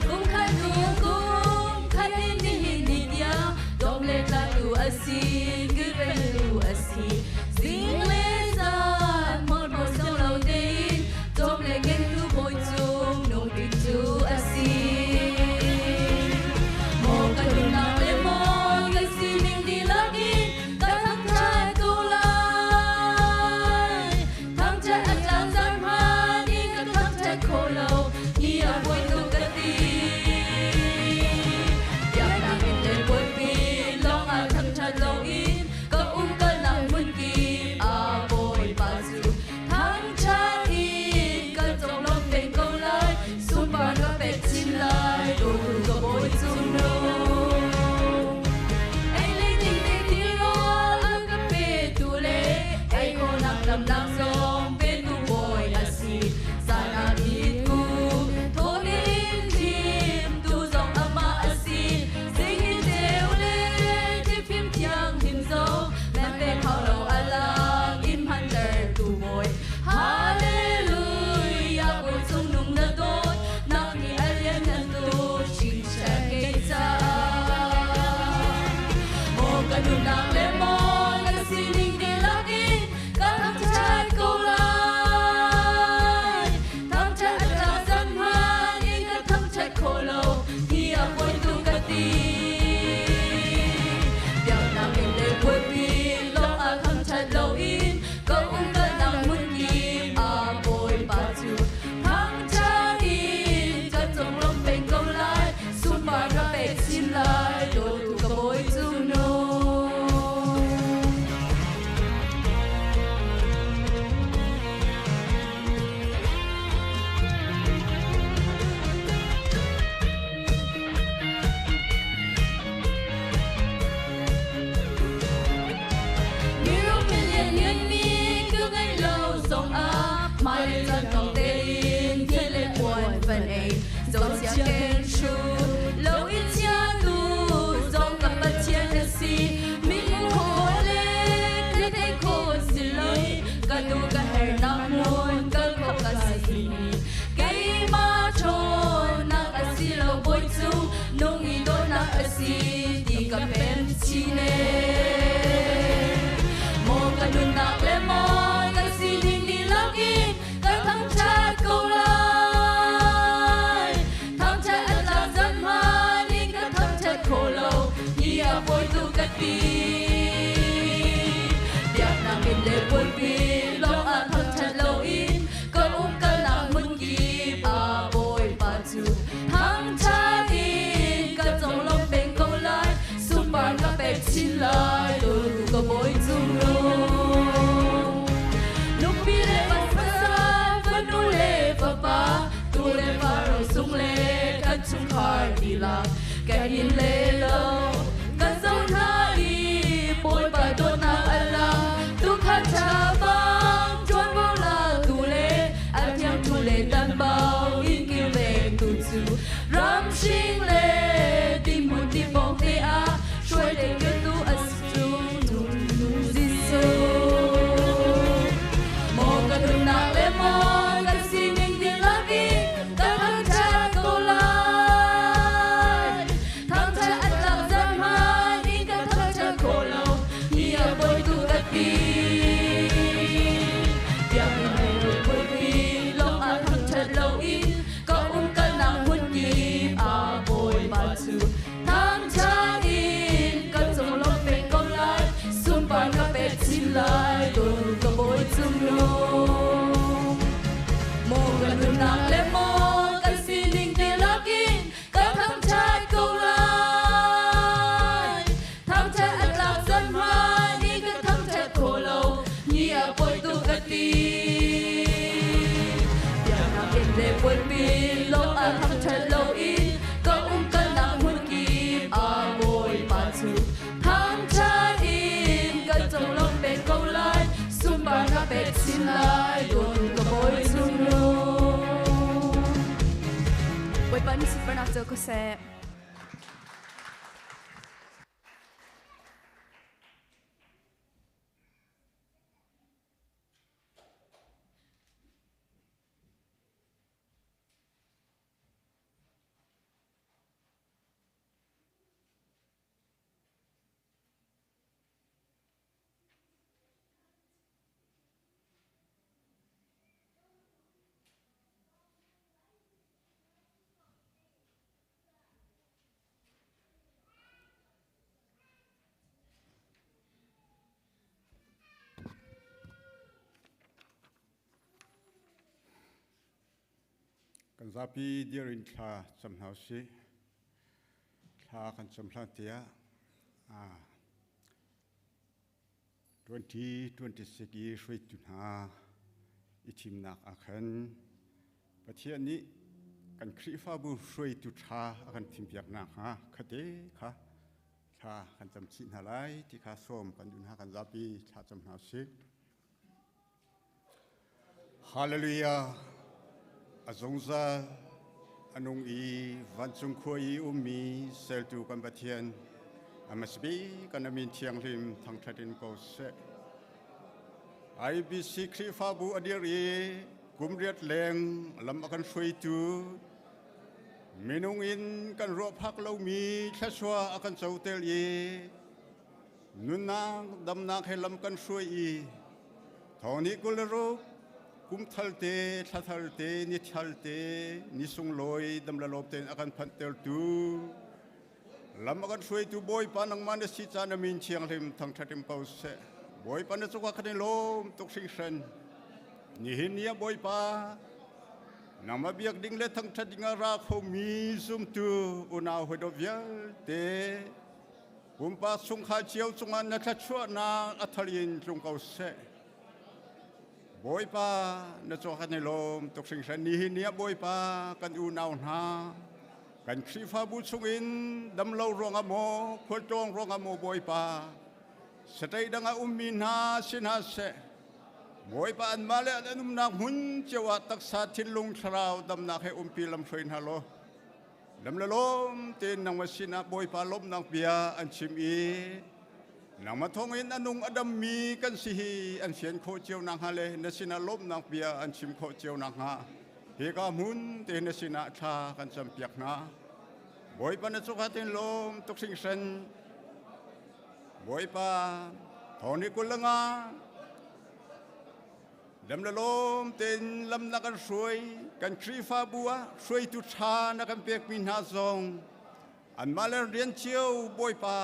kum khanu kum khate ni ni dia dong le ta lu asi gre lu asi sing le za mon mo so lo din dong le gen tu boy chung nong bi tu asi si di ka pen chi ne mo ka nun nak le mo ka si ning di lagi ka thang chat ko lai thang chat an la zan ma ni ka thang chat ko lo ni a boy tu ka ti yak na min le boy pi lo a thang chat lo in ka ka na mun ki a boy pa tu thang chat in ka zong lo ben ko lai super ka pe chin lai tu ka boy tu lo nu pi le pa sa fa nu le fa pa tu le fa ro sung le ka chung khar di la ka in le lo ka zong na di boy pa do na ala tu kha cha bang chuan bo la tu le a tiang tu le dan bao in ki le tu chu ram sing le di mu di bong te a shuai le ke tu as tu tu di so mo ka tu na le mo ka si ning di lagi ka thang cha ko lai thang cha at la zan ma ni ka thang cha ko lo ni a boy tu ka ti ya mi le boy pi lo a thang cha lo in ka ka na hun ki a boy ba tu thang cha in ka zong lo pe ko lai sun pa ka pe chin lai do ka boy zum lo mo ka nun na le mo ka si ning te lagi ka thang cha ko lai thang cha at la zan ma ni ka thang cha ko lo ni a boy tu ka ti ya na ken le boy pi lo a thang cha lo in ka ka na hun ki a boy pa tu thang cha in ka zong lo pe ko lai sun ba ka pe chin lai do ka boy zum lo boy pa ni super na ko se kan Zarhpi dia in tha somehow si tha kan somehow tia 2026 year shui tu na ichim nak akan pathian ni kan khri fa bu shui tu tha akan thim piak nak ha khate kha tha kan cham chin halai ti kha som kan dun ha kan Zarhpi tha somehow si hallelujah azongza anung i vansung khoi umi sel tu kan pathian amasbi kan amin thiang lim thang thatin ko se ISBC khri fa bu adiri kumriat leng lam akan shui tu minung in kan ro phak lo mi thaswa akan chautel ye nunang damnak helam kan shui i thoni kulro kum thalte thathalte ni thalte ni sung loi damla lopten akan phantel tu lam akan shui tu boy panang man si chana min chiang lim thang thatim pause boy pan chuka khanin lom tok sing san ni hin ya boy pa nama biak ding le thang thatinga ra kho mi zum tu una hodo vial te kumpa sung kha chiao chungan na thachua na athalin chung kau se boy pa na cho khan lom tok sing san ni hin ya boy pa kan u naw na kan khri fa bu chung in dam lo rong amo khol tong rong amo boy pa satai danga ummin ha sin ha se boy pa an male anum na hun chewa tak sa thin lung thrau dam na he umpi lam threin halo lam la lom tin nang masina boy pa lom nang pia an chim i nang ma thong in anung adam mi kan si hi an sian kho cheu nang ha le na sina lom nang pia an chim kho cheu nang ha he ka mun te na sina tha kan cham piak na boy pa na sukatin lom tuk sing sen boy pa thoni kulanga dam la lom ten lam na kan soi kan tri fa bua soi tu tha na kan pek min ha zong an maler rian chiu boy pa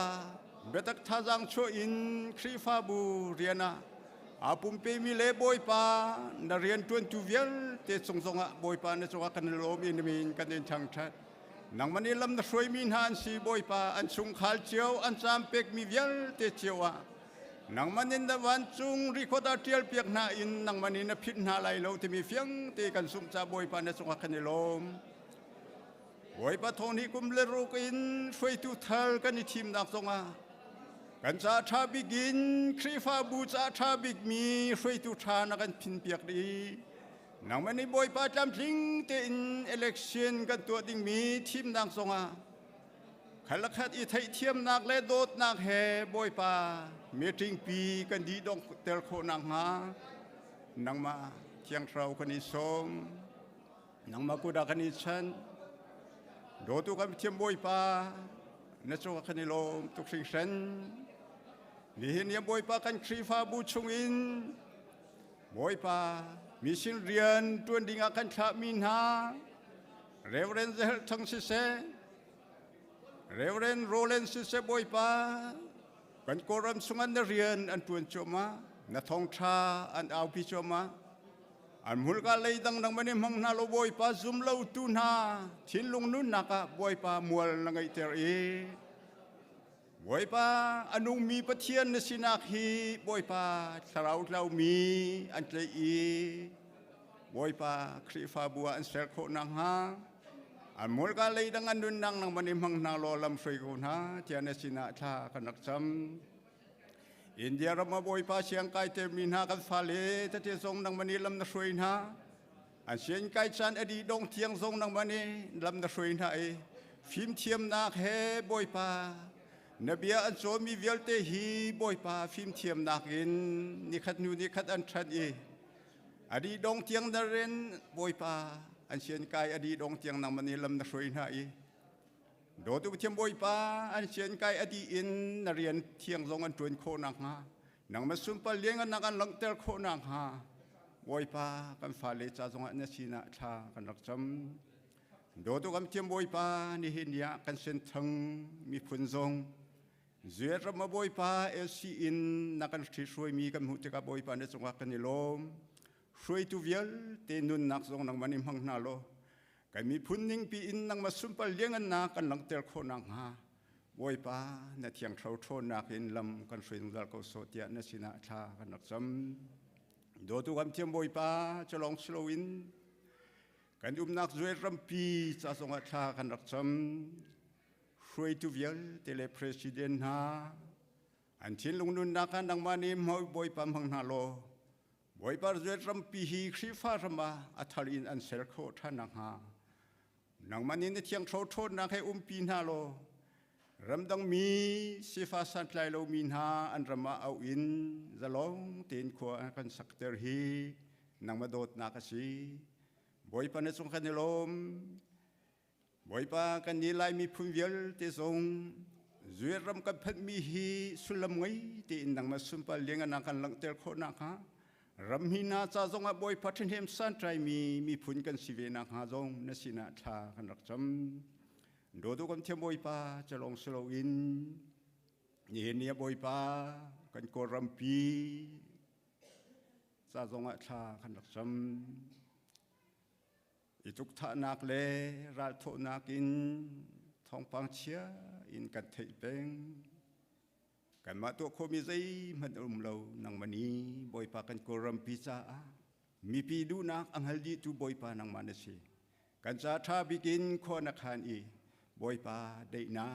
betak tha jang cho in tri fa bu riana apum pe mi le boy pa na rian tuan tu vial te song songa boy pa na songa kan lom in min kan en chang that nang mani lam na soi min han si boy pa an sung khal chiu an sam pek mi vial te chiwa nang manin da wan chung rikoda tial piak na in nang manin na phit na lai lo te mi fiang te kan sum cha boy pa na songa kan lom boy pa thoni kum le ro in soi tu thal kan ni thim nak songa kan cha tha bigin khri fa bu cha tha big mi soi tu tha na kan phin piak ri nang mani boy pa cham thing te in election kan tu ding mi thim nak songa khalakhat I thai thiam nak le dot nak he boy pa meeting pi kan di dong tel kho nak ha nang ma thiang trau kan I som nang ma ku da kan I chan do tu kan thiam boy pa na cho kan I lom tuk sing sen ni hin ya boy pa kan khri fa bu chung in boy pa mi sin rian tuan ding akan tha min ha reverend zel thang si se Reverend Roland Sise boy pa kan koram sungan na rian an tuan choma na thong tha an au pi choma an mulka lei dang nang mani mang na lo boy pa zum lo tu na thin lung nun naka boy pa mual na ngai ter e boy pa anung mi pathian na sinak hi boy pa tharau tlau mi an tlei e boy pa khri fa bua an ser kho nang ha an mulka lei dang an nun nang nang mani mang na lo lam soi ko na tian sina tha kanak cham India rama boy pa siang kai te min ha kan fa le ta te song nang mani lam na soi na an sian kai chan adi dong tiang song nang mani lam na soi na e phim thiam na he boy pa nabia an so mi vial te hi boy pa phim thiam na in ni khat nu ni khat an that e adi dong tiang na ren boy pa an sian kai adi dong tiang nang mani lam na soi na e do tu thiam boy pa an sian kai adi in na rian thiang zong an tuan kho nang ha nang ma sum pa leng an kan lang tel kho nang ha boy pa kan fa le cha zong an sina tha kan rak cham do tu kam thiam boy pa ni hin ya kan sen thang mi phun zong zue ram boy pa lc in na kan thi soi mi kam hu te ka boy pa ne chunga kan ni lom soi tu vial te nun nak zong nang mani mang na lo kai mi phunning pi in nang ma sumpal lengan na kan lang tel kho nang ha boy pa na thiang thau thon nak in lam kan soi dal ko so tia na sina tha kan nak cham do tu kam thiam boy pa chalong slow in kan nak zoi rampi cha song a tha kan nak cham soi tu vial tele president ha an thin lung nun na kan nang mani moi boy pa mang na lo boy par zoi rampi hi khri fa rama atharin an ser kho tha nang ha nang manin ne thiang tho thon na khai pi na lo ram dang mi sifa san tlai lo min ha an rama au in zalong tin kho kan sakter hi nang ma dot na ka si boy pa ne chung kan lom boy pa kan ni lai mi phun vial te song zui ram kan phat mi hi sulam ngai te nang ma sum pa lenga na kan lang tel kho na kha ram hi na cha zong a boy pathin hem san trai mi phun kan si ve na kha zong na sina tha kan rak cham do do kan them boy pa chalong slow in ni he nia boy pa kan ko ram pi cha zong a tha kan rak cham ituk tha nak le ral tho nak in thong pang chia in kan thei peng kan ma to kho mi zai man lo nang mani boy pa kan ko ram pi cha mi pi du nak ang haldi tu boy pa nang manasi kan cha tha bikin kho na khan I boy pa dei na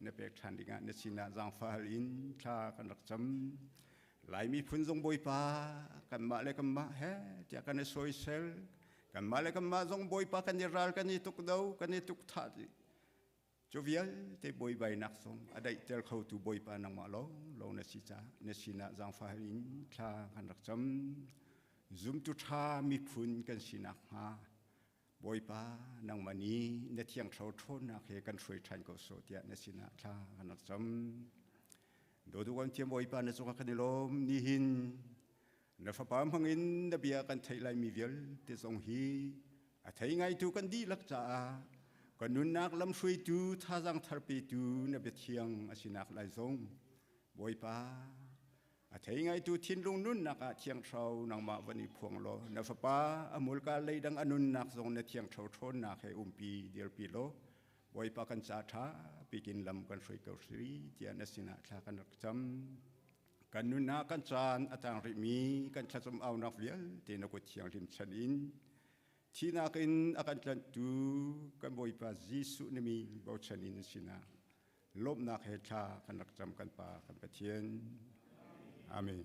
na pek than dinga na sina jang fa in tha kan rak cham lai mi phun jong boy pa kan ma le kan ma he tia kan soi sel kan ma le kan ma jong boy pa kan ral kan ni tuk dau kan ni tuk tha Jovial te boy bay nak song adai tel khau tu boy pa nang ma lo na si cha na sina jang fa in tha kan rak cham zum tu tha mi phun kan sinak ha bồi pa nang mani ne thiang thau thon na khe kan throi than ko so tia na sina tha kan cham do du kan thiam bồi pa na so kan lom ni hin na fa pam hangin na bia kan thai lai mi vial te song hi a thai ngai tu kan di lak cha kan nun nak lam shui tu tha jang Zarhpi tu na be thiang asinak lai zong bồi pa a thei ngai tu thin lung nun naka thiang thau nang ma wani phuang lo na fa pa amul ka leidang anun nak zong na thiang thau thon na khe umpi dir pi lo boi pa kan cha tha pikin lam kan soi kau sri tia na sina thla kan cham kan nun na kan chan atang ri mi kan chacham au nak vial te na ko thiang lim chan in thina kin akan tlan tu kan boi pa jisu ni mi bo chan in sina lop na khe tha kan cham kan pa kan pathian Amen.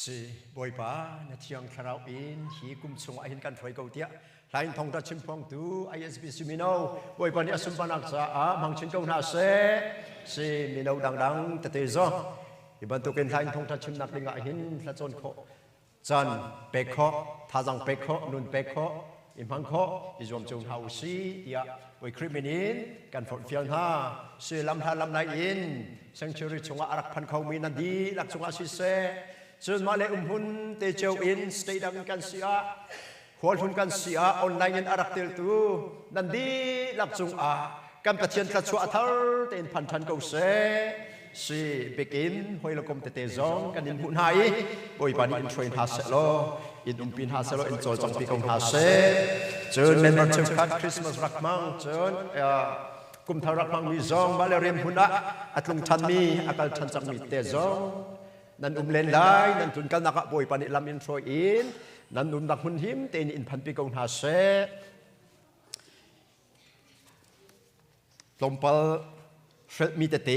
สิบอยป้าในเชียงคาราวอินฮีกุมสงอาหินกันถอยเกาเตียหลายทองตัดชิมพองตู ISBC มิโนบอยป้าเนี่ยสุนปนักษามังชินเกาหน้าเสสิมิโนดังๆแต่เตจอีบันตุกันหลายทองตัดชิมนักลิงอาหินละจนโคจันเปกโคท่าจังเปกโคนุนเปกโคอิมังโคอิจอมจงฮาวซีเดียบอยคริมินินกันฝนเฟียงฮาสิลำทานลำนายอินเซงชูริชงอารักพันเขามีนันดีลักชงอาชิเซส่วนมาเลหุ่นเตเจ้าอินสเตดังกันเสียหัวหุ่นกันเสียออนไลน์อารักเตลตูนันดีลับจงอากันประเทียนกระชัวทัลเต็นพันทันเกาเซสิเบกินหอยละกมเตเตจงกันอินหุ่นไฮบอยปานินทรนฮาเซโลอินปินฮาเซโลอินโจจังปีกงฮาเซจนเมนมาเชฟคัดคริสต์มาสรักมังจนกุมทารักมังมีจงมาเลเรียมหุ่นละอัตลงทันมีอากาศทันจังมีเตจงนั่นเล่นได้นั่นทุนกันนักบอยปานิลามินโทรอินนั่นนักหุ่นหิมเตนอินพันปีกงฮาเซลมเปลมีแต่เต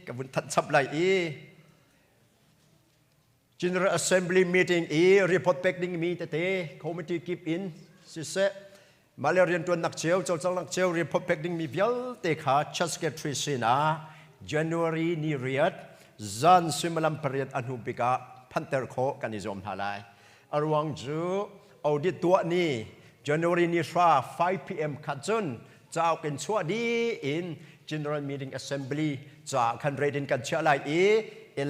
กับบุญทัดซับไหลGeneral Assembly meeting report back Dingmiแต่เต committee keep in สิเซมาเลเรียนตัวนักเชียวเจ้าจังนักเชียว report back Dingmiเบียลเตขาชัสเกตรีสินา January นี่เรียดจันสิมลัมเปรียดอันหุบิกาพันเตอร์โคกันนิจอมทลายอรวังจูเอาดิตัวนี้ January นี่ฟ้า 5 p.m. ขัดจนเจ้าเป็นชัวดี in General Meeting Assembly จากคันเรดินกันเชื่อไร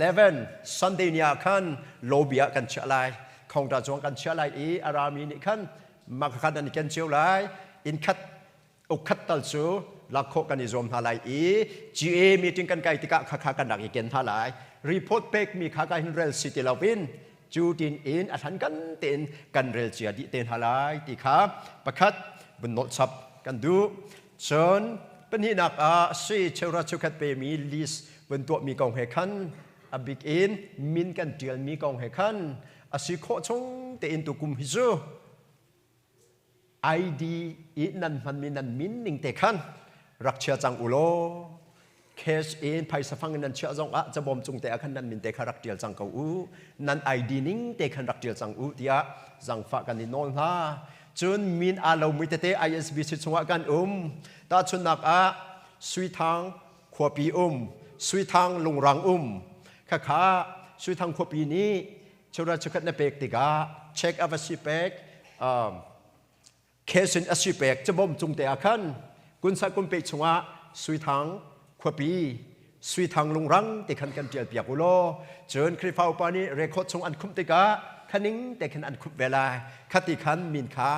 11 Sunday เนี่ยคันโลเบียกันเชื่อไรของตาจวงกันเชื่อไรอารามีนี่คันมาคันอันนี้กันเชื่อไรอินคัดอุคัดตัลซูลักโคกันนิจอมทลายGA meeting กันไกติกะข้ากันดักอีกเกนทลาย report back มีข้ากันเรลซิตี้ลาวินจูดินอินอันกันเต็นกันเรลเจียดิเต็นทลายติขาประคัดบนโนซับกันดูจนเป็นหินักสิเชราชุกัดเปมีลิสบนตัวมีกองเหขันบิกอินมินกันเดียนมีกองเหขันสิโคชงเตอินตุกุมฮิจูไอดีอินันมันมีนันมินนิงเตขันรักเชียจังอุโลเคสอินไพสฟังนันเชียจังจะบอมจงเตะขันนันมินเตขันรักเดียลจังเกาอูนันไอดีนิงเตขันรักเดียลจังอูเดียจังฝากกันนินนฮาจนมินอาเราไม่เตะ ISBC ชงกันตาชนนักสุยทางขวปีสุยทางลงรังข้าสุยทางขวปีนี้ชาวราชกัดในเปกติกาเช็คอัพสิเปกเคสินอสิเปกจะบ่มจงเตะขันกุนสักกุนเปกชงสุยทางขวปีสุยทางลงรังเตะขันกันเจียเปียกุโลเชิญคริฟ้าปานี้เรคคอดชงอันคุมติกาขันนิงแต่ขันอันคุมเวลาขัดติขันมินขา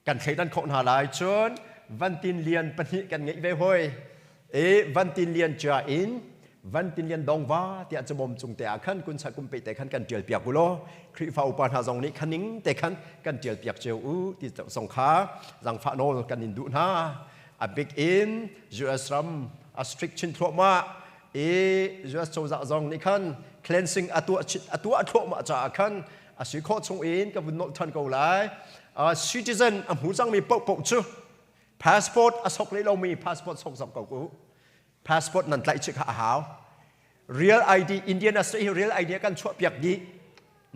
กันใช้ด้านของหาลายจนวันตินเลียนปนิกันไงไปห้อยวันตินเลียนจ่าอินวันตินเลียนดองว่าที่อาจจะบ่มจงแต่ขันกุนสักกุมไปแต่ขันกันเจียเปียกุโลคริฟ้าอุปาหาจงนี้ขันนิงแต่ขันกันเจียเปียกเจียวที่สงขาจังฟ้าโนกันอินดูนาอับบิกอินจูเอสรัมอัสตริกชินทรมาจูเอสโจจะจงนี้ขัน cleansing ตัวทรมาจากขันสิโคชงอินกับบุญนทันเกาไลcitizen หูจังมีปกชู passport สกเลยเรามี passport สกสับเก่ากู passport นั่นไล่ชิคหาว real ID Indian นะสิ real ID กันชั่วเปียกดี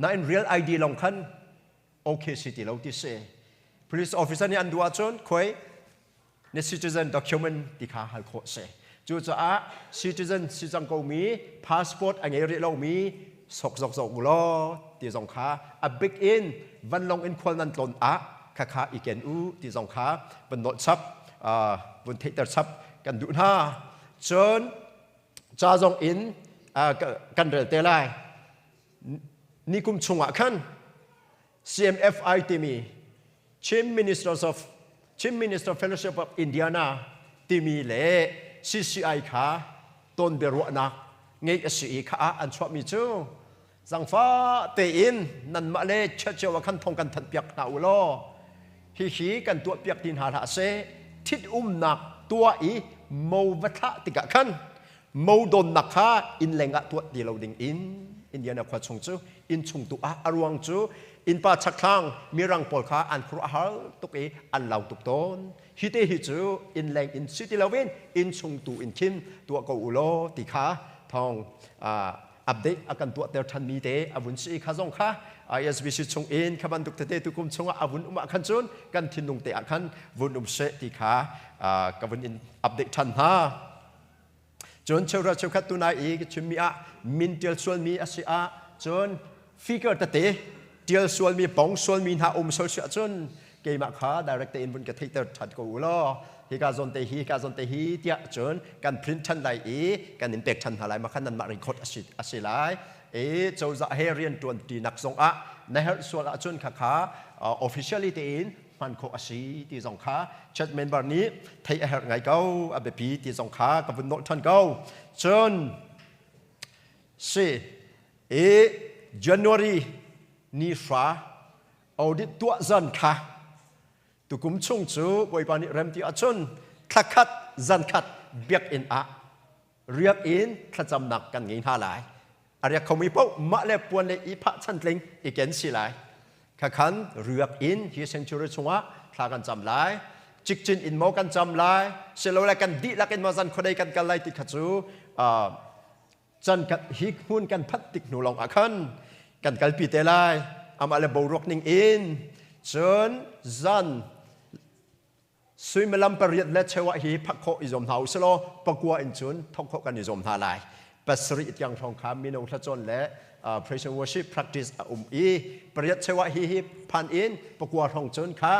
นั่น real ID ลงขันโอเคสิที่เราที่เส police officer นี่อันดูอาจนคุยใน citizen document ที่ข้าหัลโคเสจู่จะcitizen สิจังเก่ามี passport อันนี้เรามีสกโลที่สงขาอับบิกอินวันลงอินควอลนันตนข้าอีเกนที่สงขาบนโนซับบนเทเตอร์ซับกันดูหน้าจนจ้าจงอินกันเดือดเตลัยนี่กุมชงอ่ะขัน CMFI ที่มี Chief Minister Fellowship of Indiana ที่มีเล่ CCI ขาต้นเบรุนักไงสิข้าอันชอบมีจูสังฟ้าเตอินนันมาเลเชื่อว่าขันทงกันทันเปียกหนาวล้อฮีกันตัวเปียกดินหาเสทิดหนักตัวโมวัฏติกะขันโมโดนนักข้าอินแรงตัวเดียวดิ่งอินเดียนักขวัญชงจูอินชงตัวอารวงจูอินป่าชักคลังมีรังปอลข้าอันครัวฮาลตุกอันเหล่าตุกต้นฮิเตฮิจูอินแรงอินซิติลาวินอินชงตัวอินคินตัวกูอุโลติขาทอง อัปเดตอาการตัวเตอร์ทันมีเตอวุนสีข้าจงข้า ISBC ชงเอ็นขบันตุกเตตุกุมชงอาวุนอุมาขันจุนกันทินนุงเตะขันวุนเสติขากับวุนอินอัปเดตทันฮาจนเชื่อเราเชื่อขัดตุนายกชุมีมินเดียลส่วนมีอาศัยจนฟิกเกอร์ตเตะเดียลส่วนมีปองส่วนมีหาโซเชียลจนเกย์มาขา direct in บนกระทิเตอร์ทัดกูล้อฮิกาซอนเตฮีเตียจนกันพรินทันไลกันอินเปกทันหาไลมาขันนันมาริคดอาศัยไลเจ้าจะเฮเรียนตัวตีนักสงในเหตุส่วนจนขาofficially ตีนมันโคอาศัยตีสงขาชัดเมนบาร์นี้ไทยเหตุไงเก้าอับปีตีสงขากับวันโนทันเก้าจนJanuary นี้ฟ้าเอาดิตัวจันค่ะตุกุมชงจูบอยปานิเรมที่อาชนคลักขัดจันขัดเบียกอินเรียกอินขจำหนักกันเงินหาหลายอะไรเขามีพวกมะเล็บปวนในอีพะชันเล็งอีเกนสิหลายขันเรียกอินที่เซนจูริชงะคลากันจำหลายจิกจินอินโมกันจำหลายเสลวกันดีลักอินมาจันคนใดกันกันไลติขจูจันกัดฮิกหุ่นกันพัดติกหนูลองอาคันกันกัลปีเตลัยอามาเลบรกนิงอินจนจันสุยมลัมปริยดเล็ดเชวะฮีพักโคอิจอมเท้าสโลปกัวอินจุนทอกโคกันอิจอมทาลายปัสริตยังทองคำมีนงทจนและ praise and worship practice ปริยดเชวะฮีพันอินปกัวทองจุนค่ะ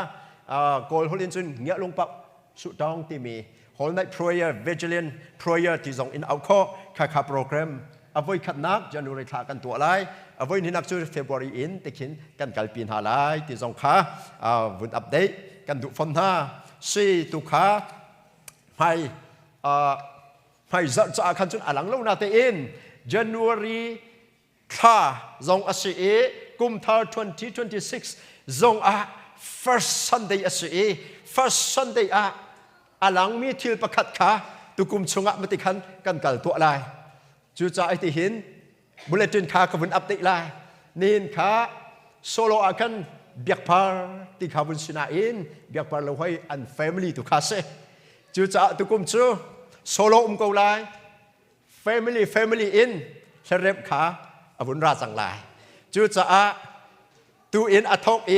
โกลฮอลินจุนเงี้ยลงปับสุดดองที่มี whole night prayer vigilant prayer ที่ส่งอินเอาข้อค่าโปรแกรมอภัยขัดนักจันทร์เลยขากันตัวไรอภัยนี่นักจุดเฟบรุอินติขินกันกัลปีนหาไรที่ส่งขาวุ่นอัปเดตกันดุฟันหาสี่ตุขาให้จะอาคันจุนอลังเล่านาเตอิน January ข้าส่งอาศัยกุมภาพันธ์2026ส่งfirst Sunday อาศัย first Sundayอลังมีทิลประคัดขาตุกุมชงะมติขันกันกัลตัวไรจู่จ่าไอติหินบุลเลตินขาขบุนอัปเดตไลนินขาโซโลอากันเบียกพาร์ที่ขาบุนสินาอินเบียกพาร์เราให้อันแฟมิลี่ตุขาเซจู่จ่าตุกุมจูโซโลเกาไลแฟมิลี่อินเชเรบขาอบุนราสังไลจู่จ่าตูอินอัทอก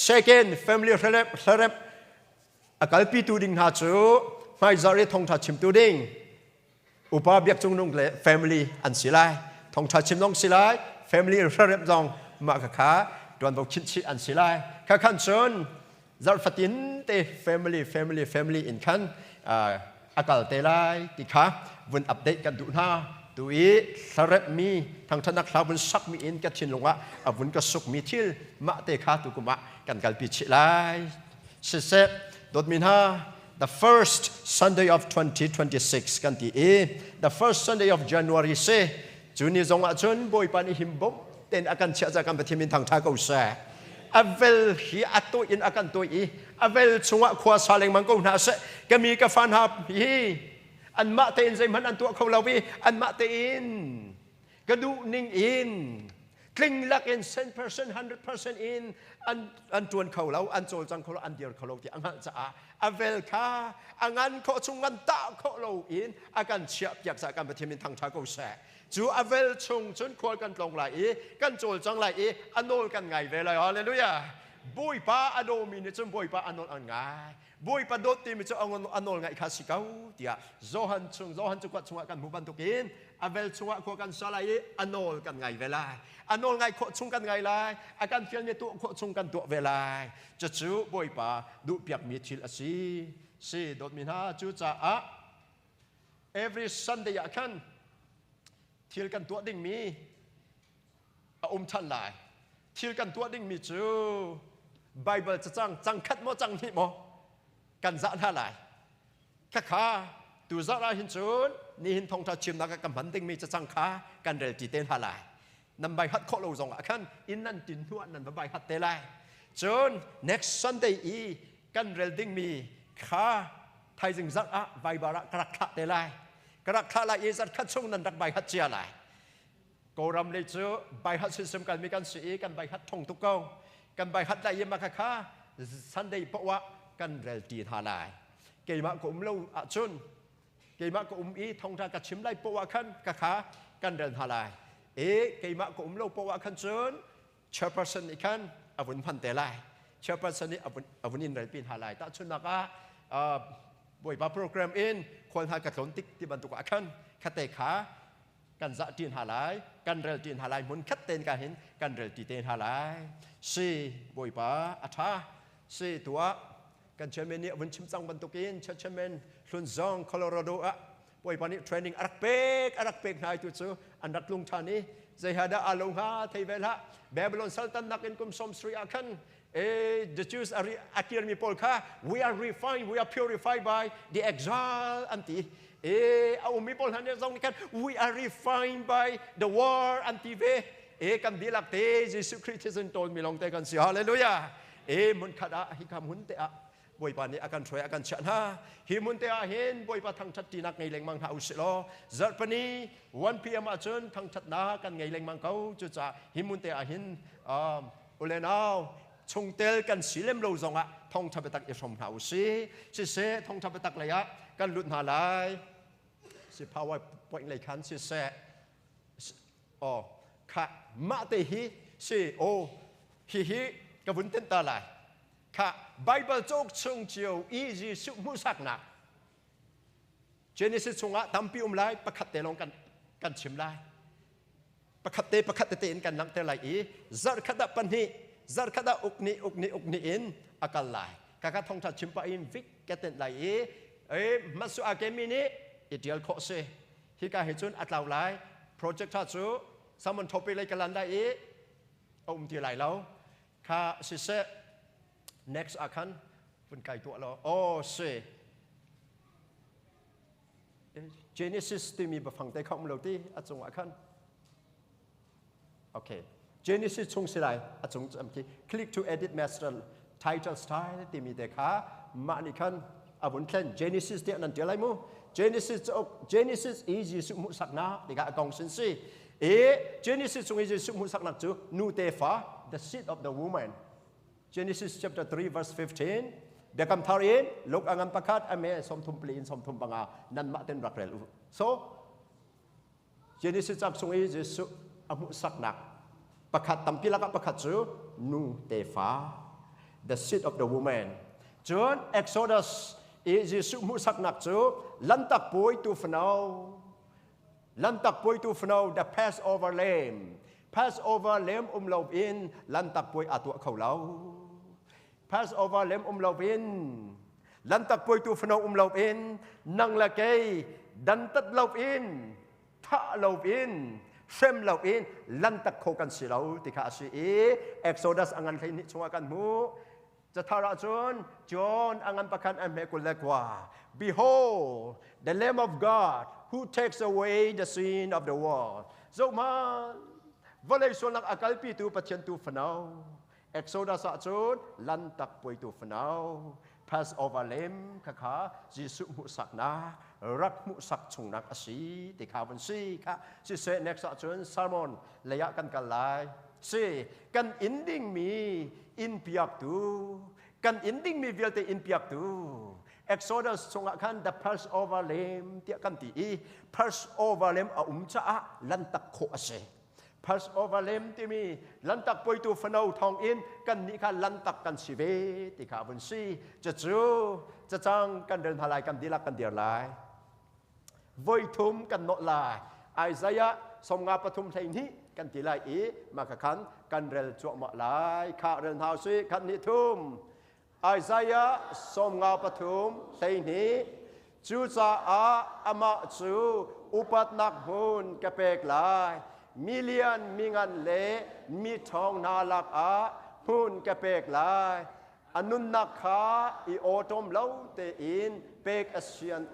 second family เชเรบอาการปีตูดิงหาจูไม่จารีทงทัดชิมตูดิงอุปาเบียกจงนงเล่ family อันสิไลทงทัดชิมนงสิไล family เริ่มจงมาขาดวนบอกชิดชิอันสิไลข้าขันชนจาร์ฟตินเต family อินขันอาการเตไลติขาวันอัปเดตกันดูหน้าดูอีสระมีทางธนาคารวันสักมีอินกัดชินลงว่าวันก็สุกมีทิลมาเตขาตุกุมะกันกัลปิชิไลเสร็จดดมินฮาThe first Sunday of 2026 กันที่the first Sunday of January เซจุนี่จงอาจนบอยปานิหิมบ่เต็นอาการเชื่อจากการปฏิมินทางท่าเกาเสอเวลฮีอัตโตอินอาการตัวอเวลชงะขวาซาเลงมังกูน่าเสก็มีกาฟันฮับอันมาเตอินใจมันอันตัวเขาเราอันมาเตอินกระดูนิ่งอินคลิงลักอิน 10% 100% อินอันจวนเขาเราอันโจลจังเขาเราอันเดียวเขาเราที่อันนั้นจะอเวลค่ะอันนั้นเขาชงกันตาเขาเราอินอาการเชื่ออยากจะการปฏิมินทางท่าเกาเสจูอเวลชงจนควรกันตรงไหลกันโจลจังไหลอันโนกันไงเวลาฮาเลลูยาบุยป้าอโดมินจนบุยป้าอันโนอันไงบุยป้าโดติมิจนอันโนไงข้าสิเก้าเดียโจฮันจุกัดชงกันมุบันตุกินอเวลชงควรกันสลายอันโนกันไงเวลาอันโนไงขชงกันไงไลอาการเฟียนเนี่ยตัวขชงกันตัวเวลาจะจูบุยป้าดูเปียกมีทิลสิโดดมินฮาจูจ่าevery Sunday อยากกันทิลกันตัวดิ่งมีทันหลายทิลกันตัวดิ่งมีจูไบเบิลจะจังคัดโมจังนี่โมกันจะท่าหลายข้าตัวจะราหินจูนนี่หินทองทัดชิมนักกำพันดิ่งมีจะจังข้ากันเรจิเตนท่าหลายนำใบฮัดโคโลจงอาคันอินนั่นตินหัวนั่นใบฮัดเตลัยจูน next Sunday กันเรลดิ่งมีข้าไทยจึงจักใบบาระกระทัดเตลัยกระทัดละจัดคัดชงนั่นรักใบฮัดเจียไหลโกรำเลยจูใบฮัดซิสเต็มกันมีกันสีกันใบฮัดทงทุกกองกันใบฮัดได้ยิมาข้าซันเดย์เพราะว่ากันเรลตีทาลายเกี่ยมากอุ้มเล่าจุนเกี่ยมากอุ้มทงทางกัดชิมไล่เพราะว่าขันข้ากั กันเดินหาลายเกี่ยมากุมโลกปวะขันจนเชอร์เพอร์สันอีกขันอาวุธพันเตลัยเชอร์เพอร์สันนี่อาวุธอินเรปินหาลายแต่ชุนนักบ่อยปาโปรแกรมอินคนหากระสนติกที่บรรทุกขันขัดเตะขากันจะตีนหาลายกันเรลตีนหาลายมุนขัดเตนกันเห็นกันเรลตีเตนหาลายสี่บ่อยปาอัฐาสี่ตัวกันเชมเมนี่วันชิมจังบรรทุกินเชมเมนลุนซองโคโลราโดอะบ่อยปานี่เทรนนิ่งอารักเป็กนายตุจูอันดักลุงทานี่ใจหาดาอาลงฮาเทเวละเบเบลอนซัลตันนักอินกุมสมสรีอาคันthe Jews are akir mi polka we are refined we are purified by the exile anti au mi pol han zong ni kan we are refined by the war anti ve kan dilak te Jesus Christ in ton mi long te kan si hallelujah mun khada hi kam hun te a boi pa ni akan throi akan chan ha hi mun te a hen boi pa thang that ti nak ngai leng mang ha usilo Zarhpi 1 p.m. a chun thang that na kan ngai leng mang kau chu cha hi mun te a hin ulenao chung tel kan silem lo zonga thong thabetak isom hau si se thong thabetak laya kan lut na lai si power point lai khan si se kha ma te hi si hi ka vun ten ta lai kha bible chok chung chiu easy su mu sak na Genesis chunga tampi lai pakhat te long kan chim lai pakhat te in kan lang te lai zar khada pan hi zar khada ukni in akal lai kaka thong tha chimpa in vik keten lai masu akemi ni ideal kho se hi ka hechun atlaw lai project tha chu samon thopi lai kalan dai ti lai lo kha si se next akan pun kai tu lo se Genesis ti mi ba phang tai khom lo ti achung akan okay Genesis chung silai achung chamki click to edit master title style ti mi te kha mani khan abun khan Genesis te nan telai mu Genesis easy su mu sakna ti ga akong sin si Genesis chung easy su mu sakna chu nu te fa the seed of the woman Genesis chapter 3 verse 15 bekam tharin lok angam pakhat ame som thum plin som thum banga nan ma ten rakrel so Genesis chap chung easy su amu sakna pakhat tampi laka pakhat chu nu te fa the seed of the woman John Exodus is su mu sak nak chu lantak poi tu fnau the Passover lamb lo in lantak poi atu khaulau Passover lamb lo in lantak poi tu fnau lo in nang la kei dan tat lo in tha lo in Shem lau in lantak ko kan silau tika si Exodus angan kay ni chunga kan mu Jatara John angan pakan ame kulekwa behold the Lamb of God who takes away the sin of the world so man volay so lang akal pi tu patyen tu fanau Exodus John lantak poi tu fanau Passover lamb kaka Jisu mu sakna rak mu sak chung nak asi ti khawan si kha si se next chun sermon leya kan kalai si kan ending mi Inpiaktu kan ending mi velte Inpiaktu Exodus chunga khan the Passover lamb ti kan ti Passover lamb a cha lantak kho ase Passover lamb ti mi lantak poi tu fanau thong in kan ni kha lantak kan si ve ti khawan si cha chu cha chang kan den halai kan dilak kan dir lai voi thum kan no lai Isaiah som nga pathum thai ni kan ti lai ma kha khan kan rel chu ma lai kha ren hau si kan ni thum Isaiah som nga pathum thai ni chu cha ama chu upat nak hun ka pek lai million mingan le mi thong na lak hun ka pek lai anun nakha I otom lau te in pek asian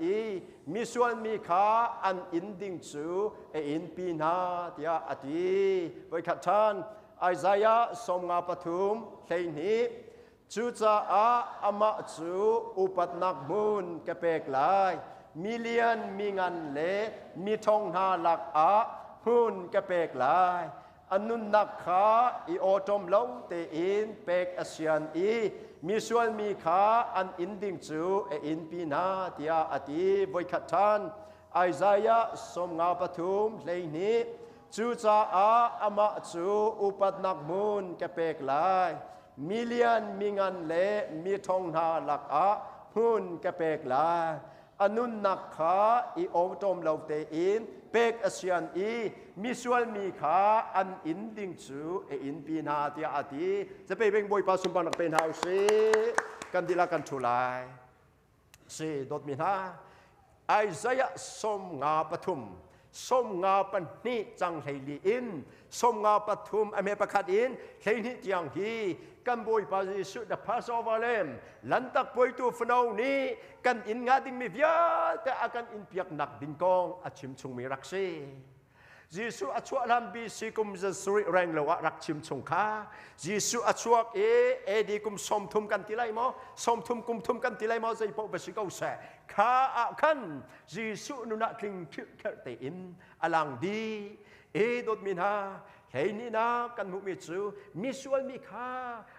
misual mi kha an inding chu in pina tia ati voi khathan Isaiah som nga pathum thei ni chu cha ama chu upat nak mun ka pek lai million mingan le mi thong na lak hun ka pek lai anun nakha I otom lau te in pek asian misual mi kha an inding chu in pina tia ati voi khathan ไอซายะสมงาปฐุมเลยนี้จูจ่าอามาจูอุปัตนักมุนกะเปกลายมิเลียนมีงานเละมีทองนาหลักมุนกะเปกลายอนุนนักขาอีโอตมเลาเตอินเป็กอาเซียนอีมีส่วนมีขาอันอินดิงจูอินปีนาเตียอาทิจะไปเป็นบอยปาสุบันเป็นเฮาสิกันดีละกันทุลายสิดดมินาไอซายะสมงาปฐุมสมงาปนิจังเฮลีอินสมงาปฐุมอเมปะคัดอินเฮนิจังฮีกันบอยปาจิสุดพาสโอวาเลมลันตักบอยตูฟนาวนี้กันอินงาดิงมีวิยาแต่อากันอินเปียกหนักดิงกองอาชิมชงมีรักซียิสุอาชวลัมบีสิกุมจะสุริแรงเลวรักชิมชงข้ายิสุอาชวกเอดีกุมสมทุมกันทีไรมั้งสมทุมกุมทุมกันทีไรมั้งใจพวกเบสิกเอาเสข้าอาคันยิสุนุนักลิงคิดเเตอินอลังดีดดมินาเฮนี่นะกันมุมิจูมีส่วนมีข้า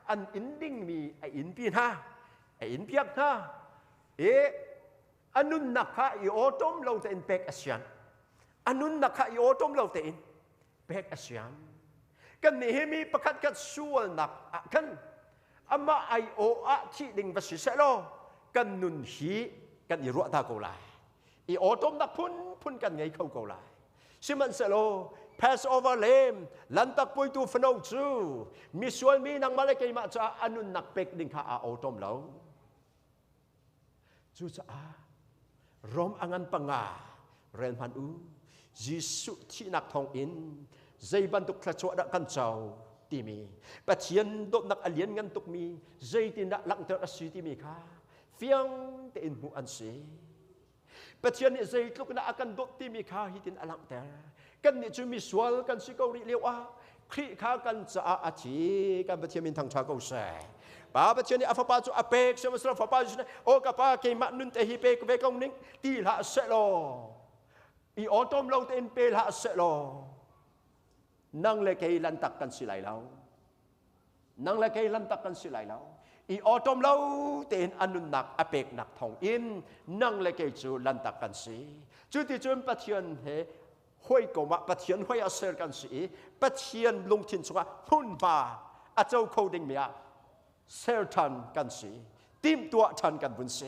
อันอินดิ้งมีอินปีนาอินเปียกนะอันนุนนักข้าอีโอตมเราจะอินเป็กอาเซียนอันนุนนักข้าอีโอตมเราจะอินเป็กอาเซียนกันนี่มีประคัดกันส่วนนักกันอามาไอโออาที่ดิ่งภาษีเสโลกันนุนฮีกันอีรัวตาโกลายอีโอตมนักพุนกันไงเขาโกลายซิมันเสโลPassover lem lantak poi tu fnong chu mi sual mi nang malakay ma cha anun nakpek ding ka a autom law chu cha rom angan panga ren han u jisu thi nak thong in zai ban tuk thla chwa da kan chaw ti mi pathian dot nak alien ngan tuk mi zai tin da lang ter asi ti mi kha fiang te in mu an se pathian ni zai tluk na akan dot ti mi kha hitin alang terกันนี่จูมีสวลกันสิเกาหลีเลี้ยวคลีข้ากันจะอาชีกันประเทศมินทางชาเกาเสป้าประเทศนี้อาฟาปาจูอาเปกเสมสระฟาปาจูเนี่ยโอกาป้าเกมันุนเตฮิเปกเวกงนิ่งตีละเสโลอีออตอมเราเต็นเปละเสโลนั่งเลกลันตักกันสิไหลแล้วนั่งเลกลันตักกันสิไหลแล้วอีออตอมเราเต็นอนุนักอาเปกนักทองอินนั่งเลกจูลันตักกันสิจุดที่จูนประเทศเฮห้วยกมาปะเทียนห้วยอาเซอร์กันสิปะเทียนลงทินสุกหุ่นบาอาเจ้าโคดิงเมียเซอร์ทันกันสิติมตัวทันกันบุญเซ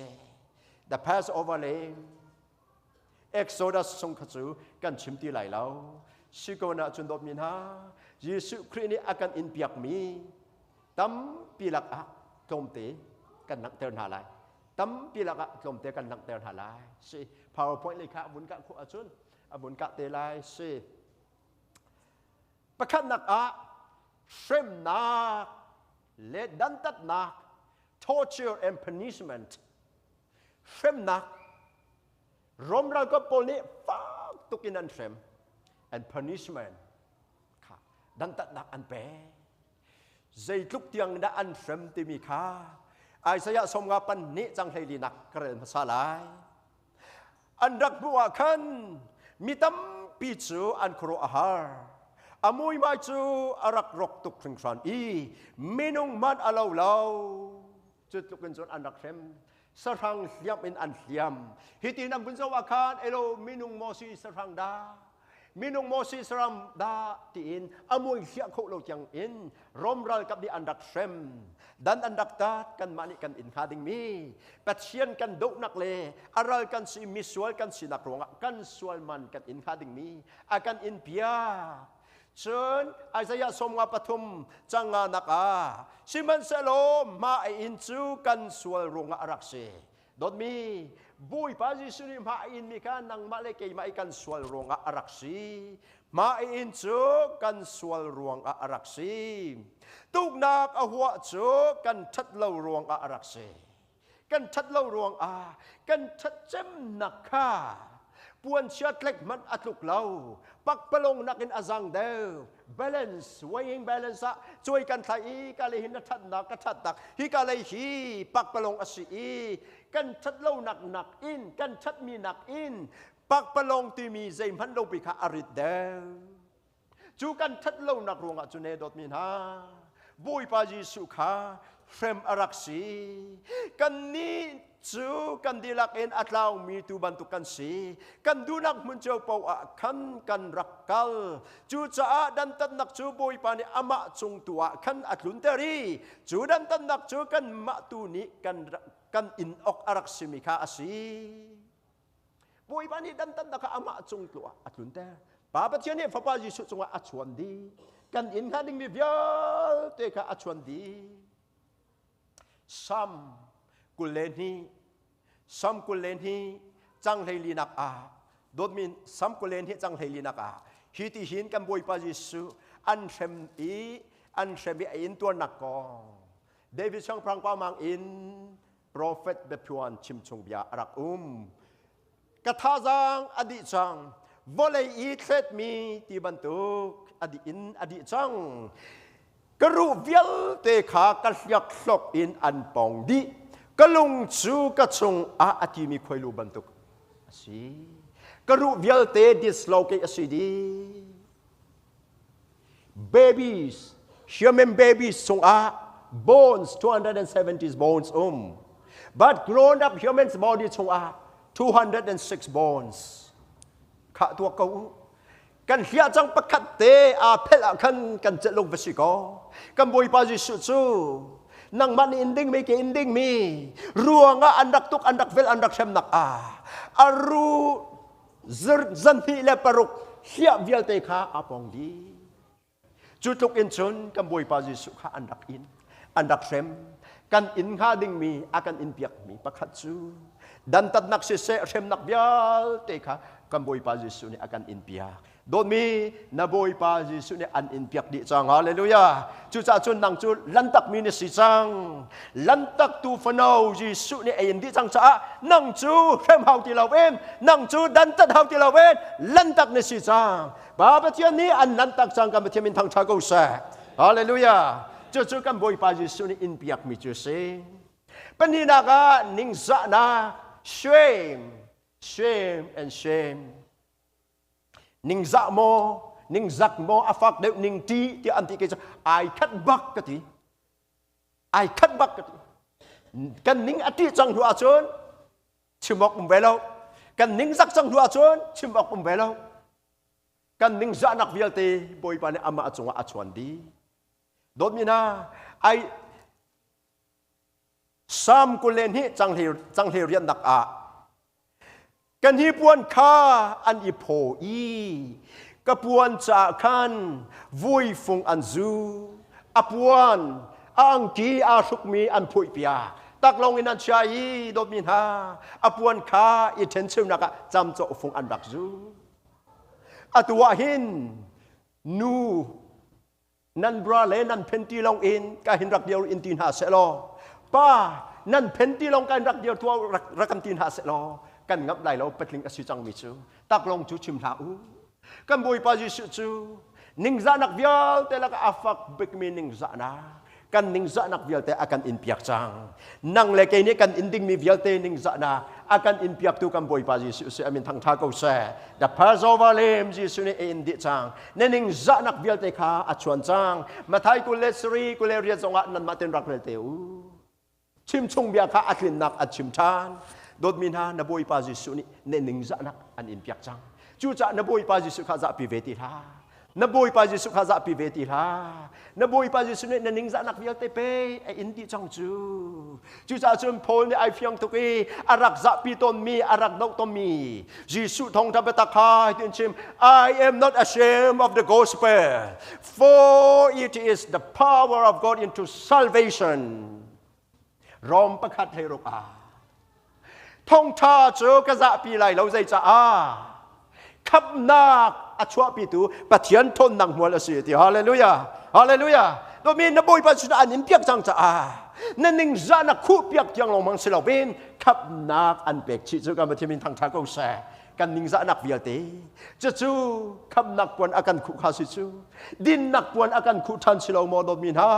The Passover lane Exodus ทรงขจูกันชิมตีไหลแล้วสิโกนาจุนดบมินฮาเยซูคริสต์นี่อาการอินเปียกมีตั้มปีลักอะกลมเตกันนักเตือนหาไรตั้มปีลักอะกลมเตกันนักเตือนหาไรสิ PowerPoint เลยค่ะบุญกะขวอาจุนบุญกะเตลายสิประคันนักเฟรมนักเลดันตัดนัก torture and punishment เฟรมนักรวมเราก็ปนนี้ฟักตุกินันเฟรม and punishment ค่ะดันตัดนักอันเป๋ใจทุกเตียงได้อันเฟรมที่มีค่าไอสยะสมงาปันนี้จังให้ลีนักกระเด็นภาษาลายอันรักบัวขันมีตั้มปีจูอันครัวอาหารอมวยมาจูอารักรกตุกครึ่งครันอีเมนุงมันอาเลาจุดตุกันจนอันรักเข็มสรังเลียมเป็นอันเลียมฮิตินังบุญสวาคานเอโลเมนุงโมซีสรังดาเมนุงโมซีสรังดาตีอินอมวยเสียโคโลจังอินรมรัลกับดีอันรักเข็มดันอันดักตากันมานิกันอินคาดิงมีปัจเจียนกันดุนักเลอารัลกันสิมิสวลกันสินักรวงกันสวลมันกันอินคาดิงมีอากันอินเปียเชิญไอซายะสมงาปฐุมจังงานักสิมันเซโลมาอินจูกันสวลรวงอารักเซดดมีบุยปาจิสุนิมาอินมีกันนังมาเลเกยมาอิกันสวลรวงอารักซีมาอินจูกันสวลรวงอารักซีตุกนักหัวจูกันทัดเล่ารวงอารักซีกันทัดเล่ารวงกันทัดเจมนักข้าปวนเชือดเล็กมันอัดลุกเล่าปักปลงนักอินอาจังเดว balance weighing balance ช่วยกันไทยกาเลยหินทัดนักกทัดตักฮิกาเลยฮีปักปลงอสีกันทัดเล่าหนักอินกันทัดมีหนักอินปักปลงที่มีใจมันโลปิกาอริดเดวจูกันทัดเล่าหนักรวงจุเนดดมินฮาบุยปาจิสุขาเฟรมอารักซีกันนี้ จูกันดีลักเอ็นอัตลาวมีตูบันตุกันสีกันดูนักมุนเจ้าเป่าขันกันรักกัลจูจ้าดันตันนักจูบอยปานีอามะจงตัวขันอัตลุนเตอรีจูดันตันนักจูกันมะตูนี้กันอินออกอารักสิมิคาอาศีบอยปานีดันตันนักอามะจงตัวอัตลุนเตอป้าปะเทียนเนี่ยฟ้าป้ายิสุจงว่าอัจฉวนดีกันอินข้าดิ่งมีเบียลเตะข้าอัจฉวนดีซ้ำกุเลนีซ้ำกุเลนีจังเลยลีนักอาโดดมินซ้ำกุเลนีจังเลยลีนักอาฮิติหินกันบอยปาจิสุอันเชมอินตัวนักกองเดวิดช่างพรังป้ามังอินโปรเฟตเบพวนชิมชงเบียรักกระทาจังอดีจังวอลเลย์เทรดมีที่บรรทุกอดีจังกรูเวียลเตขากระยักลกอินอันปองดีกลุงจูกระชงอาทิมีคอยลูบรรทุกสิกรูเวียลเตดิสโลเกอสิดี babies human babies ชงbones 270 bones but grown up humans body ชง206 bones ข้าตัวเขากันเฮียจังประคัดเตเพลกันจะลงไปสิก็กันบอยปาจิสุจูนังมันอินดิ้งไม่เกี่ยอินดิ้งมีรัวงอันดักตุกอันดักเวลอันดักเชมนักอารูจันทีเลปรุกเฮียเวลเตขาอาปองดีจุดทุกอินชนกันบอยปาจิสุขาอันดักอินอันดักเชมกันอินข้าดิ้งมีอากันอินเปียกมีประคัดจูดันตัดนักเสเชมนักเวลเตขากันบอยปาจิสุนี่อากันอินเปียกโดนมีนาบอยปาจิสุเนี่ยอันอินเปียกดิจังฮาเลลูยาจุจ่าจุนนังจุลันตักมีเนสิจังลันตักตูฟนาวจิสุเนี่ยอินดิจังจ้านังจูเข้มเฮาที่เราเองนังจูดันตัดเฮาที่เราเองลันตักเนสิจังบาปเทียนนี้อันลันตักจังกันเทียนมินทางชาโกเซฮาเลลูยาจุกันบอยปาจิสุเนี่ยอินเปียกมีจุเซเป็นนี่นักนิงซานา shame and shame ning za mo ning zak mo afak de ning ti anti ke ai khat bak ka ti kan ning ati chang hu a chon chimok velo kan ning zak chang hu a chon chimok velo kan ning za nak vial te boy pa ne ama achunga achwan di dot mina ai sam kulen hi chang he rian nak aกันที่ปวนข้าอันอีโพอีกระปวนจากขันวุยฟงอันซูอปวนอังกีอาสุกมีอันผุยเปียตักลงอินันชัยโดมินฮาอปวนข้าอีเทนซิมนักจำโจฟงอันรักซูอตัวหินนูนันบราเลนันเพนตีลงอินกาหินรักเดียวอินตีนหาเสลอป้านันเพนตีลงกันรักเดียวตัวรักกันตีนหาเสลอกันงับไหลเราเป็นลิงอสิจังมิจูตักลงจูชิมลาอูกันบุยปาจิสุจูนิงซานักเวียลแต่ละก็อาฟักเบกมีนิงซานากันนิงซานักเวียลแต่อากันอินเปียกจังนังเล็กนี้กันอินดิ้งมีเวียลแต่นิงซานาอากันอินเปียกตูกันบุยปาจิสุเสียมินทางท่ากูเซ่แต่พาโซวาเลมจิสุนี่อินดิจังเนนิงซานักเวียลแต่ข้าอัจฉวนจังมาไทยกุเลสรีกุเลเรียนจังหวะนั้นมาเต็นรักเรเตอูชิมชงเบียข้าอัจลินนักอัจฉิมทานโดดมินฮานาบอยปาจิสุนี่เนนิงซานักอันอินเปียกจังจูจ่านาบอยปาจิสุข้าจะพิเวติลานาบอยปาจิสุข้าจะพิเวติลานาบอยปาจิสุนี่เนนิงซานักเวียลเตเปไออินดิจังจูจ่าจุนพลเนี่ยไอเฟียงตุกีอารักจะปีตนมีอารักนกตนมีจิสุทองทับเบตาคายตินชิม I am not ashamed of the gospel for it is the power of God into salvation รอมประคัดเฮโรกาท่องท่าเจอกระจะปีไหลเราใจจะขับนักอัชวะปีตูปะเทียนทนนังหัวละเสียทีฮาเลลูยาฮาเลลูยาโดมีนบอยปัจจุบันอินเปียกจังจะนั่นนิงจานักคู่เปียกยังลงมังสิเราเป็นขับนักอันเปียกชิจุกันมาที่มินทางทางก็แส กันนิ่งจะนักเวียลเตจะจูคำนักปวนอากันคู่ข้าสิจูดินนักปวนอากันคู่ทันสิเราโมดมินฮา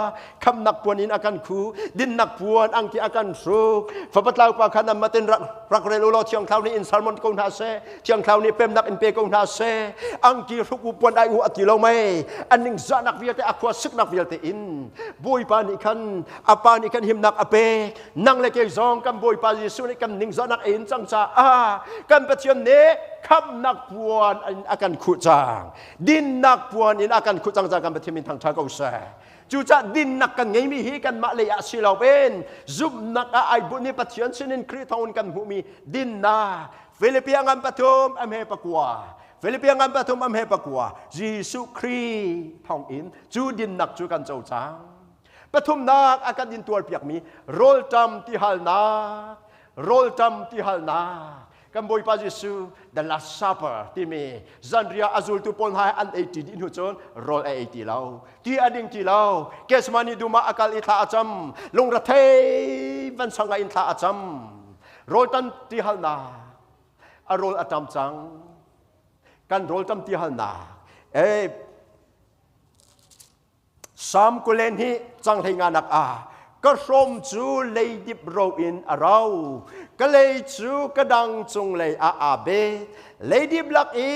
คำนักปวนอินอากันคู่ดินนักปวนอังที่อากันสุกฝบัดลาวปากขันมาเต็นรักเรลูโลเทียงคราวนี้อินซาลมอนกงนาเซเทียงคราวนี้เป็นนักอินเปกงนาเซอังกีรุกอุปวนไออุอติเราไม่อันนิ่งจะนักเวียลเตอควาซึกนักเวียลเตอินบุยปานิคันอาปานิคันหิมนักอเปนั่งเลเกซองกันบุยปายิสุนิกันนิ่งจะนักอินจังจ้ากันเปทียนเนคำนักปวนอากันขุจางดินนักปวนอินอากันขุจางจากกันเปทียมินทางชาเกาเซจูจะดินนักกันไงมีฮีกันมาเลยอาศิลาเป็นซุบนักไอบุญเปทียนสินินคริทอนกันหูมีดินนาฟิลิปปินส์ปฐมอเมริกาฟิลิปปินส์ปฐมอเมริกาเยซูคริสต์ทองอินจูดินนักจูกันเจ้าจางปฐมนักอาการดินตัวเปียกมีโรลจำที่ฮัลนักโรลจำที่ฮัลนักกันบอยพระเยซู the last supper ที่มีจันเรียอาซูลตุปนหายอัน80ดินหัวจนโรล80เราที่อดิ่งที่เราเกสมานีดูมาอากาศอิทาอาจัมลงระเทวันสังอินทาอาจัมโรลตันที่ฮัลนักอารมณ์อาจัมจังกันโรลตันที่ฮัลนักสามกุเลนฮีจังเทงานักก็สมจูเลยดิบโรอินเราก็เลยจูกระดังจงเลยอาเบเลยดิบลักอี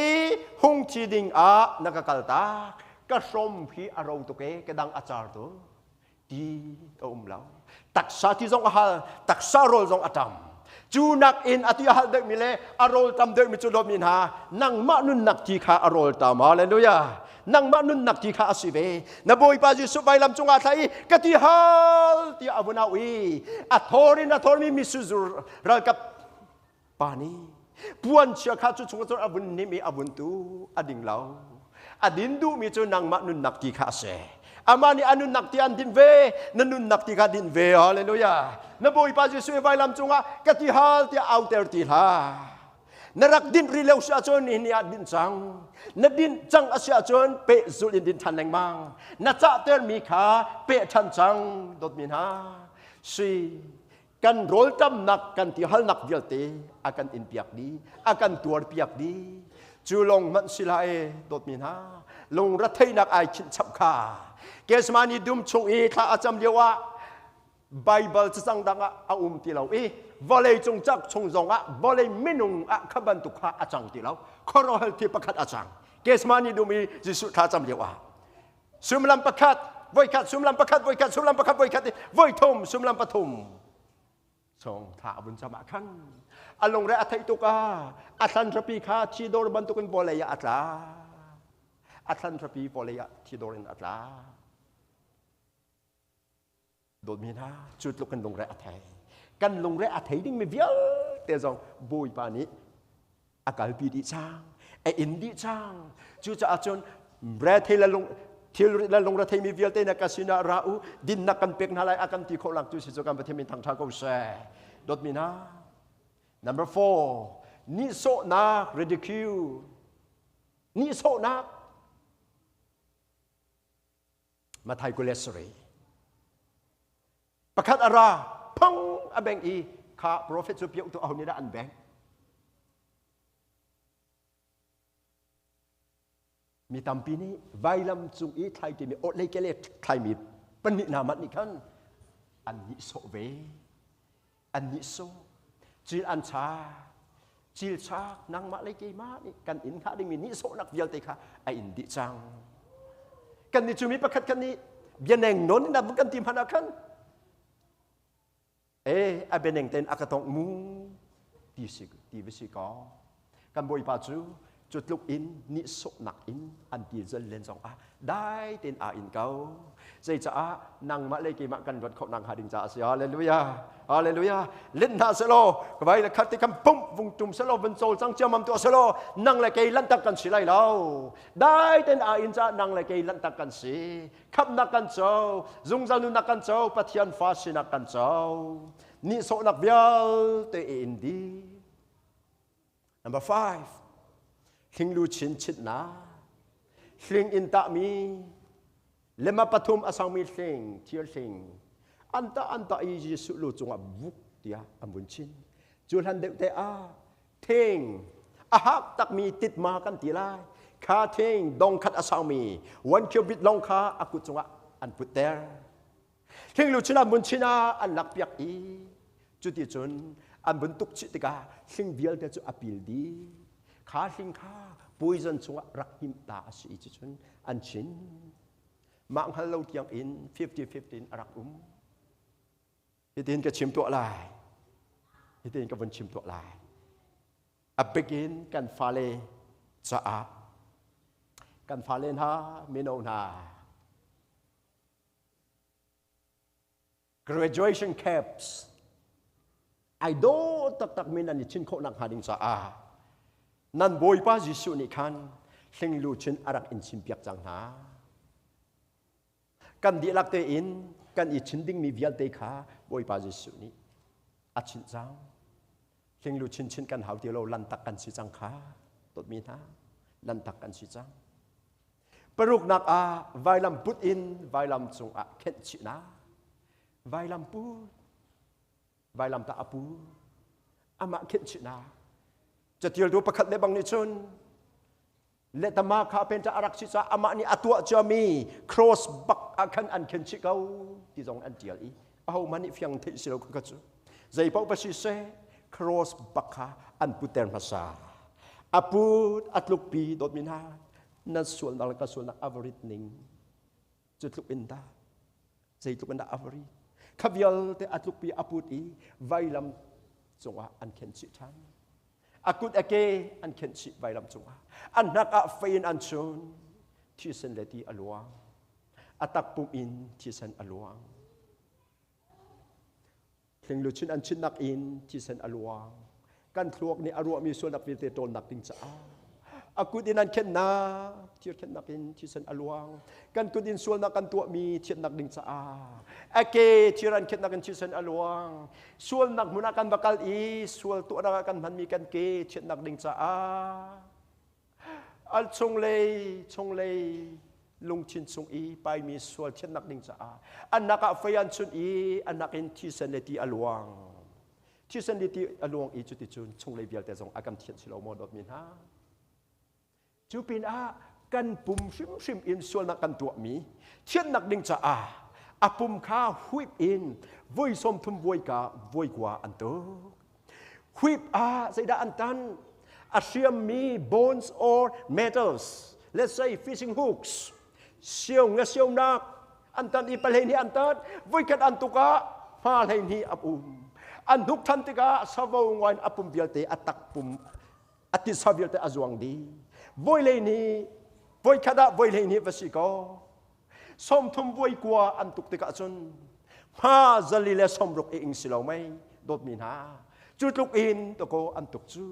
หงชีดิงนักกัลตาก็สมพีอารมณ์ตุเกกระดังอาจารย์ตัวดีเราตักษาที่จงอาหารตักษาโรลจงอาจัมจูนักอินอธิฮัลเดมิเลอารมณ์ตำเดมิจุดมินหานังมานุนนักที่ขาอารมณ์ตามฮาเลลูยานังมานุนนักที่ข้าสิเวนบอยปาจิสุไปลำจงอาไทยกติฮัลที่อาวุนาวีอัทอริมิสุจุรัลกับปานีปวนเชื่อข้าจุชงตัวอาวุนนิมีอาวุนตูอดิ่งเหลาอดินดูมีจุนังมานุนนักที่ข้าเสอามานีอนุนักที่อันดินเวนันุนนักที่ข้าดินเวฮาเลลูยานบอยปาจิสุไปลำจงอากติฮัลที่เอาเตอร์ติลานรักดินรีเลวเสียจนนี่ดินจังนดินจังอาเสียจนเปะสุลินดินทันแรงมังนาจ่าเตอร์มีขาเปะทันจังดดมินาสีกันโรลจำนักกันที่ฮัลนักเดียลเตอากันอินเปียกดีอากันตัวเปียกดีจูลงมันสิลาดดมินาลงรัฐให้นักไอชินชับขาเกสมานีดุมชงข้าอาจำเดียวว่าไบเบิลจะสั่งดังอาที่เราวอลเลย์จงจักชงจงวอลเลย์มินุงขบันตุขาอาจังที่เราขอรอให้ที่ประคัดอาจังเกสมานีดูมีจิสุท่าจำเดียวสุมลำประคัดไว้คัดสุมลำประคัดไว้คัดสุมลำประคัดไว้คัดไว้ทมสุมลำปฐุมชงท่าบุญจมาขันอลงเรอัฐิตุกาอัตันทปีขาชีโดรบันตุกันวอลเลย์อัตลาอัตันทปีวอลเลย์ชีโดรินอัตลาโดดมีนะจุดลุกกันลงเรอัฐิกันลงเรอัฐิดิ้งไม่เบี้ยแต่จงบุยปานี้อากาศปีดีช่างอินดีช่างจู่จะอาจนเรเทลลงที่ลงเรเทมีเบี้ยเตนักสินาราอูดินนักกันเป็กนาไลอากันที่โคลังจู่สิจุกันประเทศมินทางชาโกเซโดดมีนะ number 4นิโซนัก ridicule นิโซนักมาไทยกุเลสรีประคัดอาราพังอเบงอีข้าโปรเฟสสุเปียตัวเอานี่ได้อันแบงมีตามปีนี้ไวลำจุงอีไทยที่มีโอเลเกเลไทยมีปนินามันนี่ขันอันนี้โซเวอันนี้โซจิลอันชาจิลชานางมาเลเกมานี่กันอินข้าได้มีนิโซนักเดียวแต่ข้าไออินดิจังกันนี่จุมีประคัดกันนี่เบียนเองนนนี่นะบุกันทีมพนักขันอาเป็นเองเต็นอากาศตงมูตีวิสิกอกันบอยปาจูจุดลุกอินนิสกนักอินอันที่จะเล่นสองได้เต็นอินเก้าใจจะนางมาเลยกี่มากันวัดเขานางหาดิงจ่าเสียฮาเลลูยาฮาเลลูยาเล่นนาเซโลก็ไปแล้วคัดที่คำปุ่มวงจุ่มเซโลเป็นโซลจังเจ้ามัมตัวเซโลนางเลยกี่ลันตักกันสิไรเราได้เต็นอินจ่านางเลยกี่ลันตักกันสิขับนักกันเจ้าซุงจานุนักกันเจ้าปัทยันฟาสินักกันเจ้านิสกนักเบียลเตอินดี number 5หิงลูชินชิดนาหิงอินตามีเลมาปฐุมอาสังมีหิงเทียหิงอันตาอีจิสุลุจงบุกเดียอัมบุญชินจุลหันเดเตอาเทง ahak tak mi tit ma kan tilai kha thing dong khat asang mi one cubit long kha akut chunga an put there thing lu china mun china an lak piak i chu ti chun an bun tuk chi tika thing vial te chu apil di kha thing kha poison chunga rak him ta si chi chun an chin mang hal lo tiang in 50-15 arak hitin ka chim to lai hitin ka bun chim to lai a begin kan fale cha a kan falen ha mino na graduation caps I do tak min an chin kho nak hading cha a nan boy pa jisu ni khan thing lu chin arak in chim piak chang ha kan di lak te in kan I chin ding mi vial te kha boy pa jisu ni a chin chang thing lu chin chin kan hau ti lo lan tak kan si chang kha tot mi na lan tak kan si chang paruk nak a vai lam put in vai lam chung a khet chi na vai lam pu vai lam ta apu ama khet chi naจะเที่ยวดูประคัดในบางนิชนเลตมาคาเป็นจะอารักชิจาอามานี่อตัวจะมี cross บักอาคันอันเข็นชิเกาที่ตรงอันเดียร์อีเอามันนี่เพียงที่สิเราก็จะใจพวกประชิเซ cross บักคาอันพุทธภาษาอาพูดอัตลุกปีโดดมินานั่นส่วนอะไรก็ส่วนนักอวริตนิงจุดลุกอินดาใจลุกอินดาอวริตขบยลแต่อัตลุกปีอาพูดอีไวลำจงว่าอันเข็นชิทันakut ake an khen chi vai lam chunga an nak a fein an chun thi sen leti aluang atak pum in thi sen aluang thing lu chin an chin nak in thi sen aluang kan thluak ni arua mi so nak te ton nak ting cha akut in an khen na thi khen nak in thi sen aluang kan kut in sul nak kan tua mi thi nak ding cha ake thi ran khen nak in thi sen aluang sul nak munakan bakal I sul tu ada kan man mi kan ke chet nak ding cha al chung lei lung chin chung I pai mi sul chet nak ding cha an naka fayan chun I an nakin thi sen leti aluang thi sen leti aluang I chu ti chun chung lei bial te jong akam thian silo mo dot min ha chu pin kan pum shim in sul nak kan tu mi chet nak ding cha apum kha whip in voi som thum voi ka voi kwa an to whip sai da an tan asiam mi bones or metals let's say fishing hooks siêu nga siêu nak an tan I palai ni an tan voi kat an tuka ha lai ni apum an huk than tika savo ngwan apum bialte atak pum ati sabialte azuang di voi lai ni voi kada voi lai ni vasiko som thum voi kwa an tuk te ka chun ha zalile som rok e ing silo mai dot min ha chu tuk in to ko an tuk chu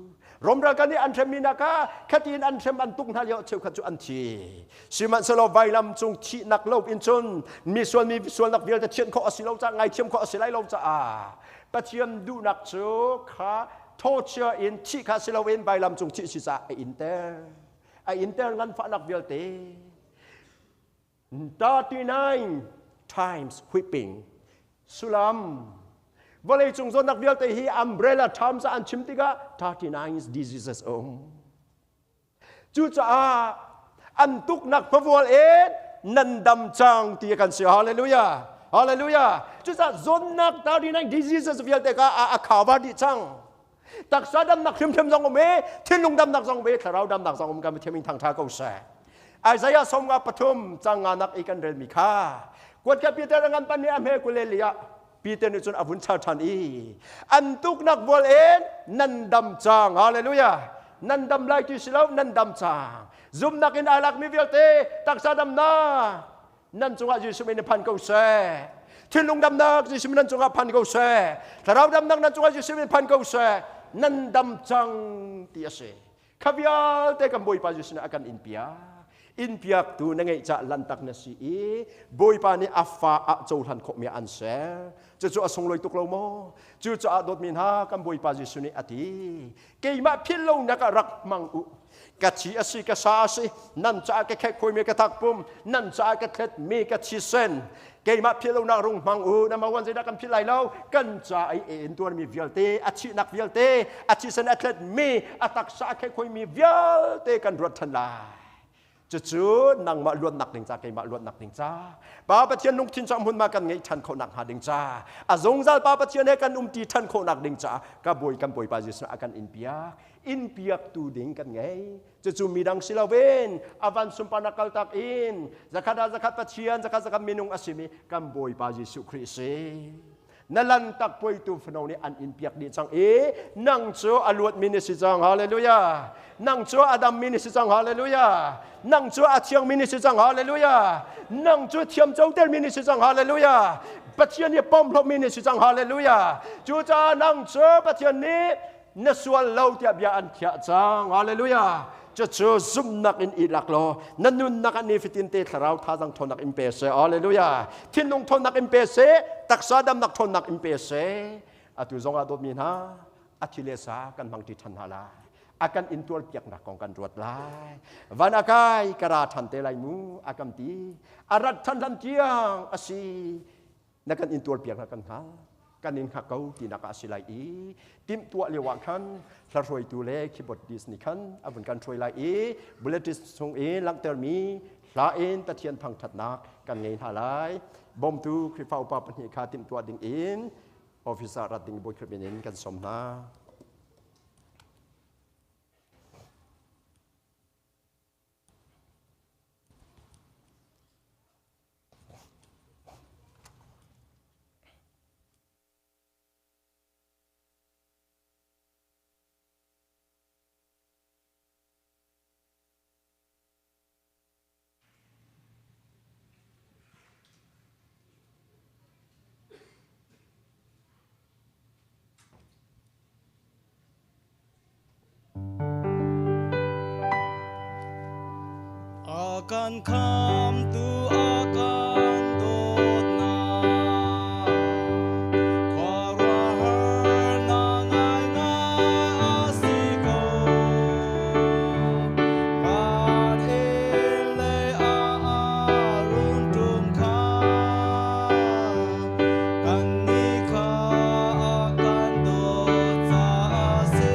rom ra kan ni an themina ka khatin an them an tuk na yo cheu kha chu an thi siman selo vai lam chung thi nak lo in chun mi sual nak vial ta chen kho asilo cha ngai chem kho asilai lo cha pathiam du nak chu kha torture in thi kha silo in vai lam chung thi si cha inter ngan fa nak vial te 39 times whipping sulam volei chung zon nak vial te hi umbrella tham sa an chim tiga 39 diseases chu cha an tuk nak pavol nan dam chang ti kan si hallelujah chu cha zon nak 39 diseases vial te ka khawa di chang tak sa dam nak thim jong me thin lung dam nak jong me tharau dam nak jong kam theming thang tha ko sa Isaiah somga pathum changa nak ikan rel mikha kwat ka Peter ngan pan ni amhe kulelia Peter ni chun avun cha than I antuk nak bol nan dam chang hallelujah nan dam lai ti silau nan dam chang zum nakin alak mi vialte tak sa dam na nan chunga jisu me phan ko se thin lung dam nak jisu nan chunga phan ko se tharau dam nak nan chunga jisu me phan ko se nan dam chang ti ase khabial te kam boi pa jisu na akan Inpiaktu na ngay cha lantak na si boy pa ni afa choulan kho mi answer chu asong loi tuklaw mo chu cha dot min ha kam boy pa jisu ni ati keima philo na ka rak mang u kachi asi ka sa asi nan cha ka khek khoi mi ka tak pum nan cha ka khet mi ka chi sen cái mà phía lâu nào rung mang u nằm mà quan gì đã cầm phía lại lâu cần trả ấy in tuần mi vial tê chi nặc vial tê chi sen atlet mi atak sa cái khôi mi vial tê cần ruột thân lại chú năng mà luôn nặc đình cha cái mà luôn nặc đình cha ba bát thiên nung thiên trọng hun mà cần ngay thân khổ nặc hà đình cha giống ra ba bát thiên này cần ti thân khổ nặc đình cha cả buổi ba Jesus akan Inpiaktu ding kan ngay chú midang sila ven avan sumpa nakaltak in zakat pathian zakat minung asimi kan buổi ba Jesus Christ nalantak po ito fanaw ni an inpiak di sang nang cho aluat minisi sang hallelujah nang cho adam minisi sang hallelujah nang cho atiang minisi sang hallelujah nang cho thiam châu tel minisi sang hallelujah pathian ni pom lo minisi sang hallelujah chu cha nang cho pathian ni nasual lau tia bia an thia sang hallelujah cho zoom nak in ilak lo nanun nak ani fitin te tharau tha jang thon nak impese hallelujah thin nong thon nak impese taksa dam nak thon nak impese atu zong adot min ha athilesa kan mang ti than hala akan intual piak nak kong kan ruat lai vanakai kara than te lai mu akam ti arat than lam tiang asi nakan intual piak nak kan ha kanin hakau tinaka silai tim tua lewa kan tlaroi tu le keyboard dis ni kan avun kan troi lai bullet song lang ter mi la in pathian phang that nak kan ngei halai bom tu krifau pa pani kha tim tua ding in officer rat ding boy khbenin kan somna akan come to akan dot na kwarahar na ngai ngai asiko kan ele arun tum ka kan ni ka akan dot sa ase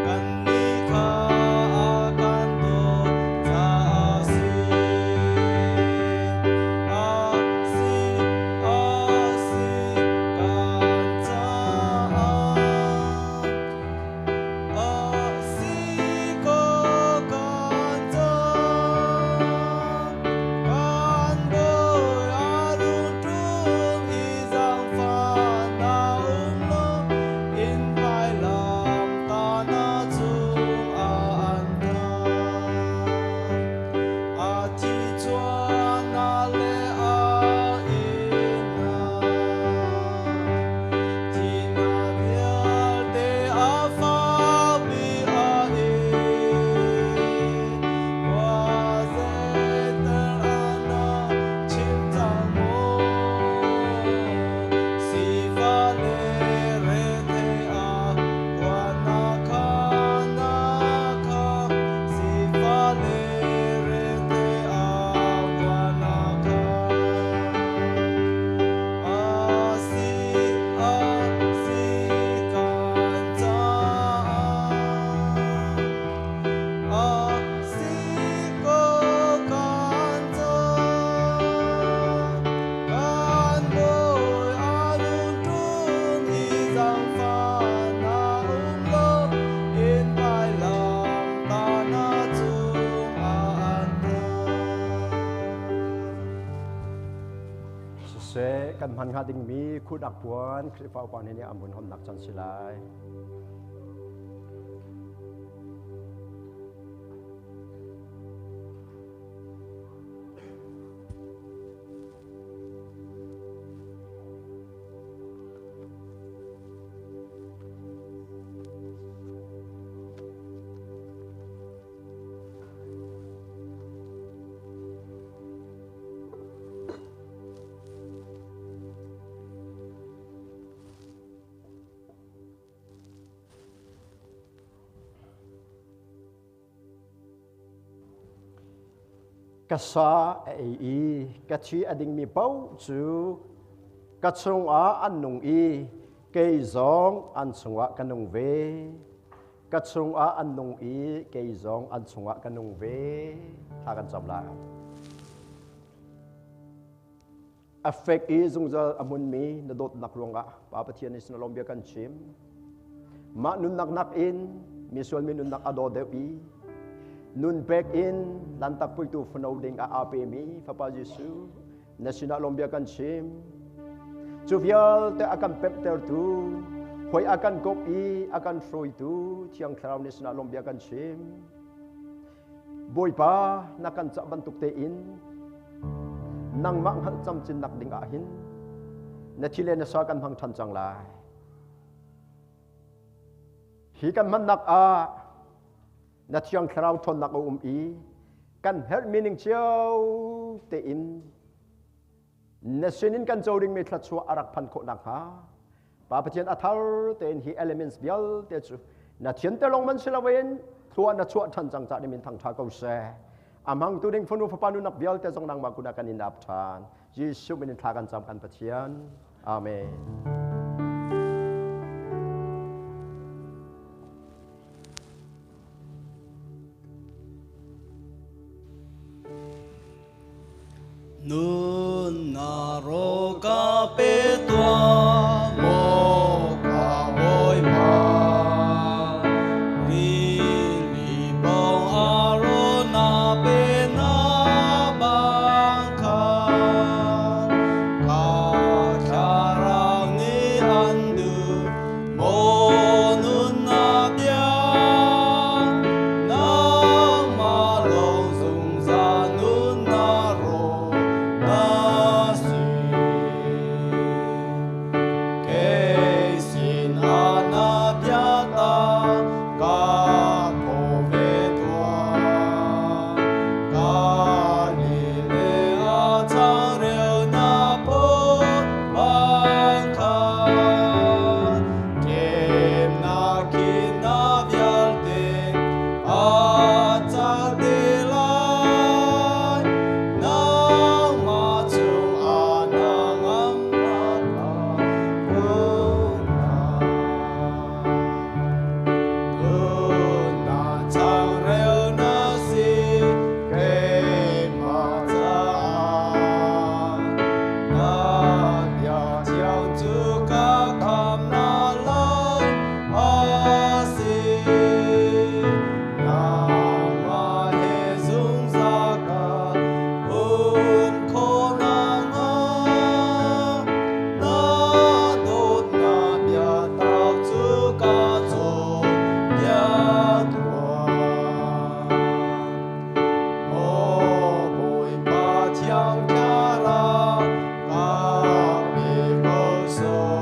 kan ni ka kan man nga Dingmi khudak puan krifau pan ni amun hom nak chan silai ka sa ai ka chi ading mi pau chu ka chung a an nung i cây giông an chunga kanung ve ka chung a an nung i cây giông an chunga kanung ve tha kan cham la affect i zung za amun mi na dot nak longa pa pathian is na lombia kan chim ma nun nak in misual mi nun nak ado de pi nun back in lantak pui tu phano ding a ape mi fa pa jesu na sina lombia kan chim chuvial te akan pep ter tu hoi akan kop i akan froi tu chiang thraw ni sina lombia kan chim boy pa nakan cha bantuk te in nang mang hal cham chin nak ding a hin na thile na sa kan hang than chang lai hi kan man nak a na chiang thraw thon nak i kan help meaning chiao te in na sinin kan zoring me thla chua arak phan kho nak ha pa pathian athar te in hi elements bial te chu na thian te long man silawen thua na chua than chang cha ni min thang tha ko se amang tu ding phunu panu nak bial te jong nang ma kuna kan in ap than jisu min tha kan cham kan pathian amen nun na ro ka pe tua mo ka voi ma ri li bong a ro na pe na bang ka cha rang ni an du mo nun na bia na ma long sung za nun na ro so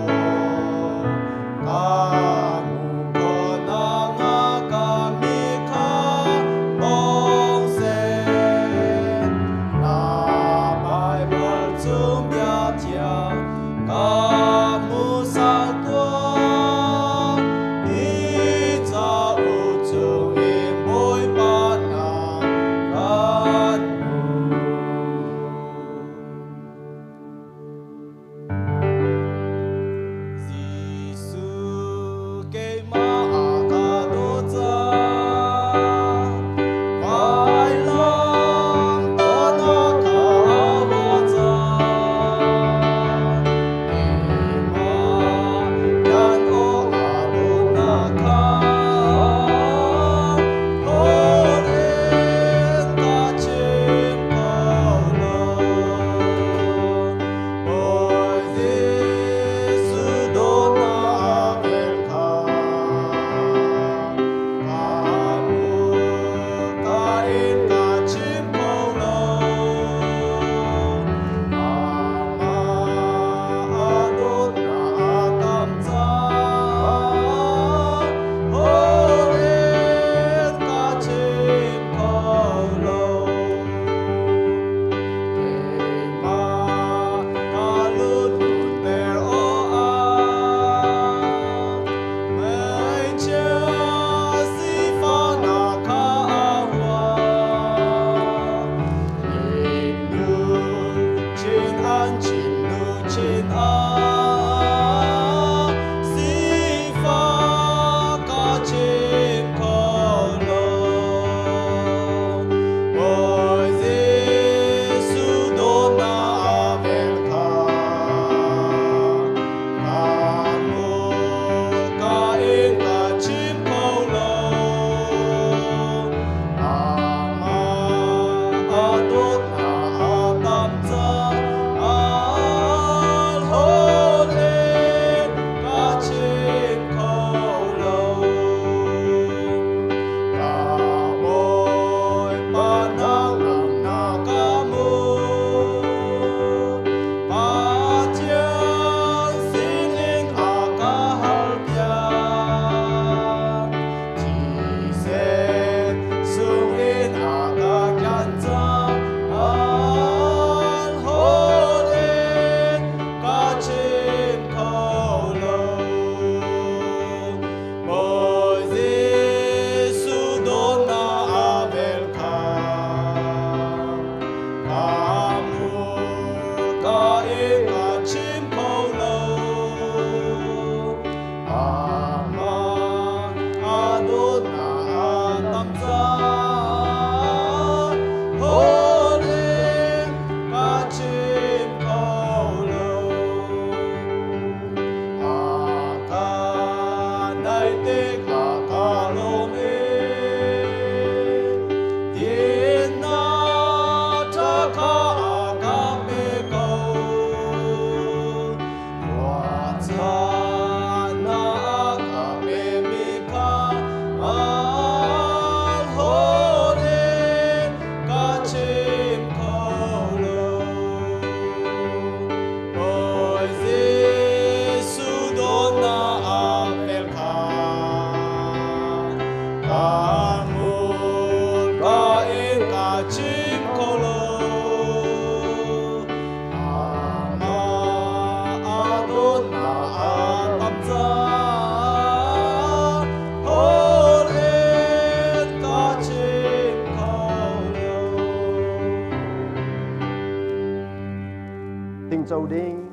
Châu Đinh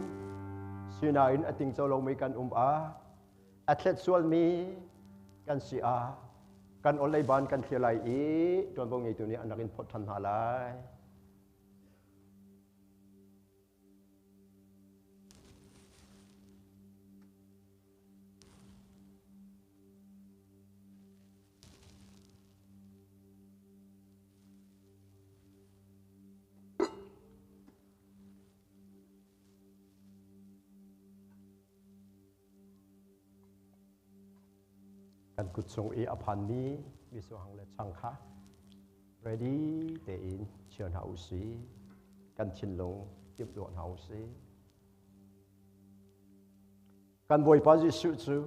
suy nào in tình châu lâu mi can á atlet sual mi can si a can olay ban can khia lai i tuan bong ngai tu ni anakin phot than ha laiกันกุศลเออพันนี้มีส่วนหังเลชังค่ะ ready เตอินเชิญหาอุสีกันชินลงเก็บตัวหาอุสีกันบวยปาจิสุจู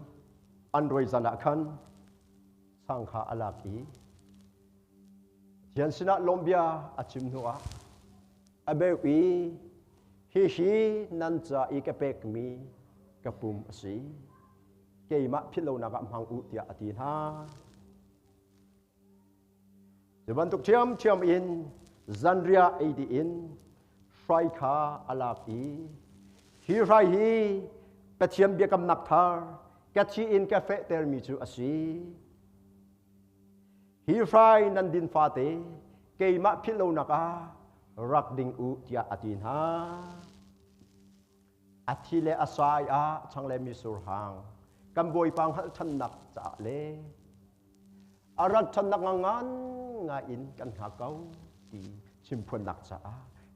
อันรวยจันทร์ขันสังขาอลากีเทียนสินะลมเบียอาจิมนัวอเบวีฮิชีนันจะอีกเปกมีกระปุ่มสีเกี่ยมพิโลนักมังอุติอาทิตย์ฮะเดี๋ยววันตุกเทียมอินจันเรียเอดีอินไฟขาอลากีฮีไรฮีเปเทียมเบียกำนักทาร์แกชีอินกาเฟเตอร์มิจูอาศีฮีไรนันดินฟาเตเกี่ยมพิโลนักรักดิงอุติอาทิตย์ฮะอาทิตย์เลอาศัยช่างเลมิสุรหังกำบวยปังทันนักจ่าเล่อารักทันนักงานงาอินกันหาเก้าดีชิมพลนักจ่า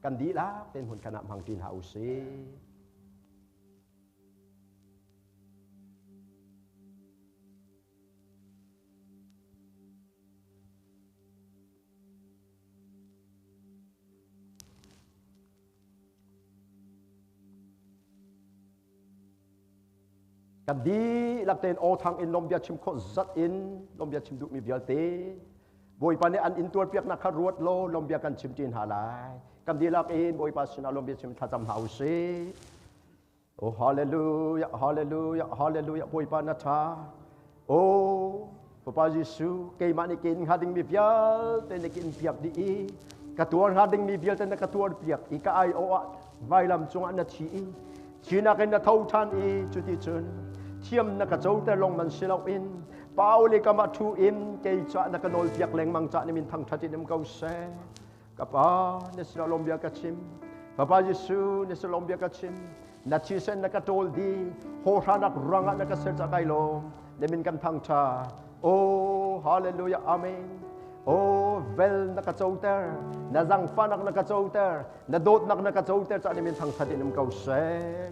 กันดีละเป็นหุ่นขณะพังดินหาอุสีกันดีหลักเตนโอทางอินลมเบียชิมโคจัดอินลมเบียชิมดุมีเบียเตบอยปานอันอินตัวเปียกนักขรวดโลลมเบียกันชิมจีนหาลายกันดีหลักอินบอยปาสินาลมเบียชิมทัจำหาอุสีโอ้ฮาเลลูยาฮาเลลูยาฮาเลลูยาบอยปานาชาโอ้พระเยซูเกยมานิกินหาดิงมีเบียเตนกินเปียกดีกระตัวหาดิงมีเบียเตนกระตัวเปียกอีกไอโออะไวลำจงอันนาชีชีนักอินนาเท่าทันอีจุดที่จุนเทียมนักโจแต่ลงมันเสียเราอินเปล่าเลยก็มาทูอินเกยจะนักโนลเปียกแรงมังจะนี่มินทางทัดจินมเกาเสกับป้าเนสลมเบียกชิมพระเยซูเนสลมเบียกชิมนัดชีเซนนักโตลดีโฮรานักรังนักเสด็จไกลมเนมินกันทางชาโอ้ฮาเลลูยาอาเมนโอ้เวลนักโจเตอร์นักจังฟ้านักโจเตอร์นักโดดนักโจเตอร์จะนี่มินทางทัดจินมเกาเส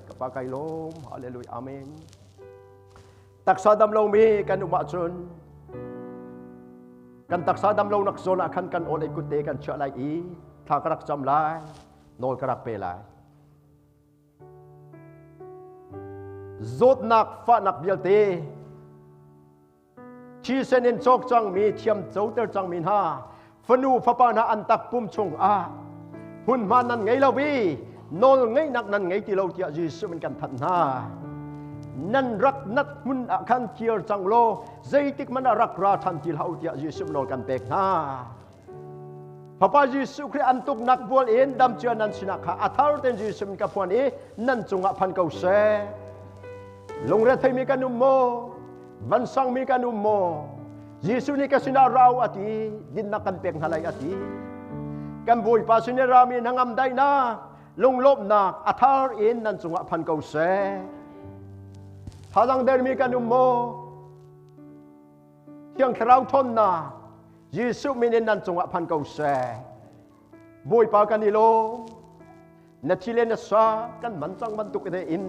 กับป้าไกลมฮาเลลูยาอาเมนตักษาดำลงมีกันอุบะชนกันตักษาดำลงนักโซนอาคันกันโอเลกุเตกันเชื่อไรอีถ้ากรักจำลายโนกรักเปลายโจดนักฟ้านักเบียลเตชีเซนินโจกจังมีเทียมโจเตอร์จังมีนาฟนูฟปานาอันตักปุ่มชงหุ่นมานันไงลาวีโนลไงนักนันไงที่เราเทียจีสุมันกันทันนานั่นรักนัดมุนอาคันเคียร์จังโลใจติกมันรักราทันที่เราเทียจีสุมโนกันเปกนาพระเยซูคริสต์อันตุกนักบวลเอ็นดำเชื่อนันสินักข้าอัฐารเป็นจีสุมกับพวนเอนั่นจงอพันเกาเสลงเรือไทยมีกันอุโมวันสังมีกันอุโมจีสุนี่ก็สินาเราอติดินนักกันเปกหาไลอติกันบุยปาสิเนรามีนังอัมได้นาลงลบนาอัฐารเอ็นนั่นจงอพันเกาเสถ้าดังเดินมีกันอุโมเที่ยงคราวทนนาเยซูมีนันจงอพันเกาเสบุยปากันนิโลนัทธิเลนสากันมันจังมันตุกเดอิน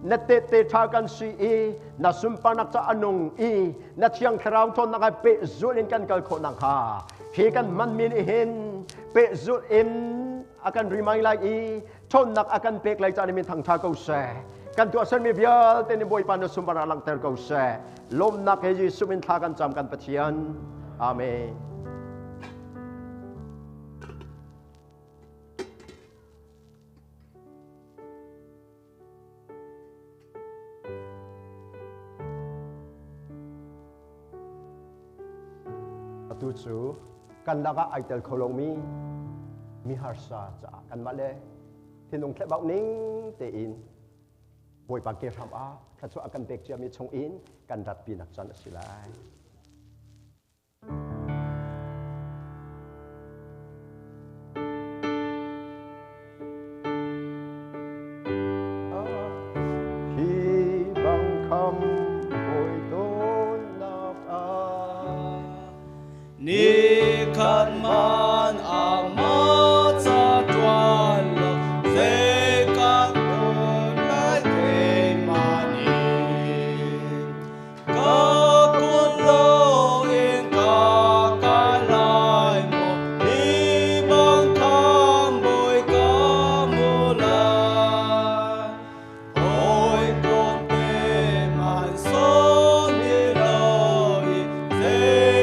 na te tha kan si i na sumpa nak cha anung i na chiang khrau thon na pe zulin kan kal kho nang ha hi kan man min hin pe zul in akan rimai lai i thon nak akan pek lai cha ni min thang tha ko se kan tu asan mi vial te ni boy pan sumpa lang ter ko se lom nak he Jesu min tha kan cham kan pathian amen. Tu chu kan daga aitel kholong mi harsa cha kan male thinung khle bau ning te in boy pa ke ram a khachu akan bek cha mi chong in kan rat pi nak chan asilai hi bang kham boy ton nak a ni kan man ama cha twan lo ze ka kon lai te mani ka kun lo in ka ka lai mo ni bang kham boy ka mu la oi kon te man so ni lo i ze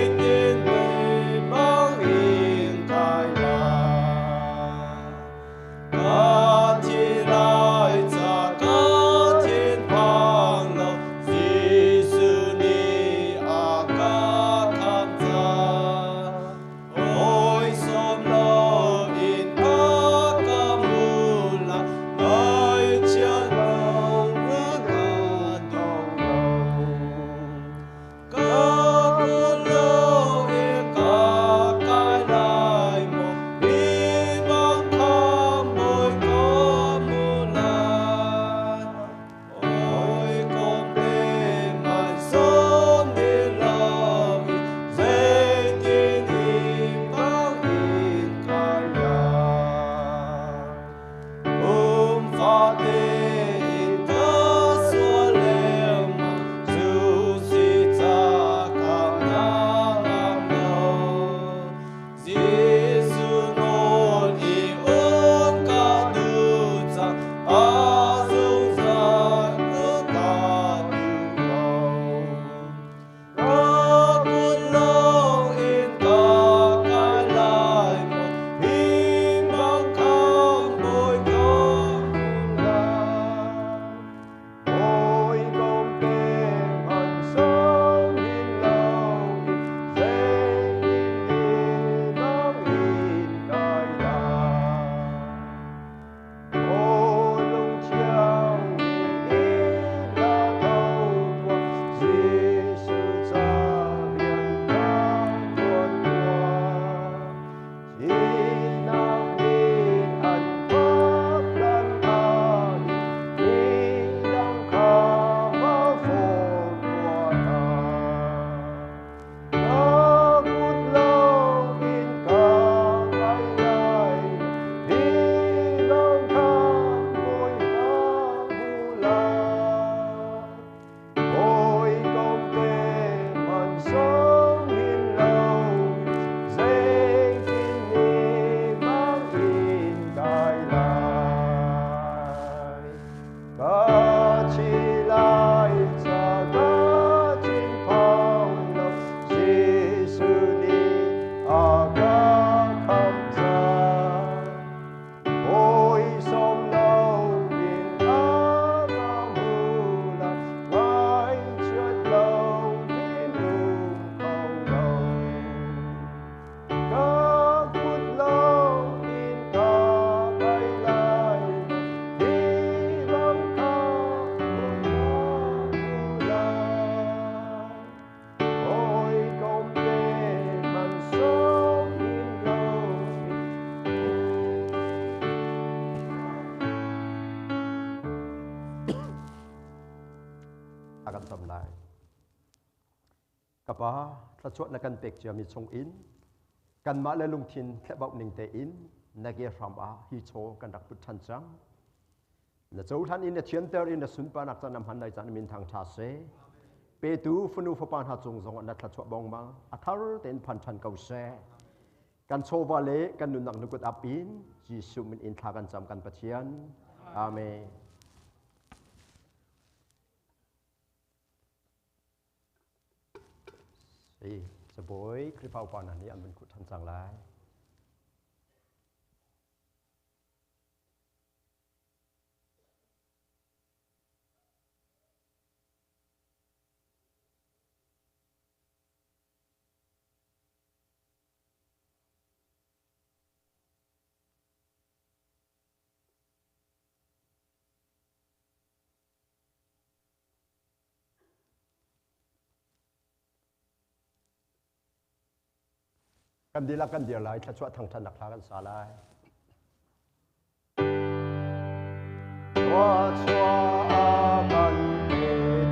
akan tom lai kapa tla chot na kan pek cha mi chong in kan ma le lung thin khle bau ning te in na ge ram a hi cho kan dak put than chang na châu than in the thienter in the sunpa nak chan nam han nai chan min thang tha se pe tu funu fopan ha chung zong na thla chwa bong ma athar ten phan than kau se kan chowa le kan nun nak nukut apin jisu min in tha kan cham kan pathian amen ei sa boy kripau pan ani an min kut than chang lai kan dila kan dia lai thla chwa thang than nak thla kan sa lai wa chwa kan pe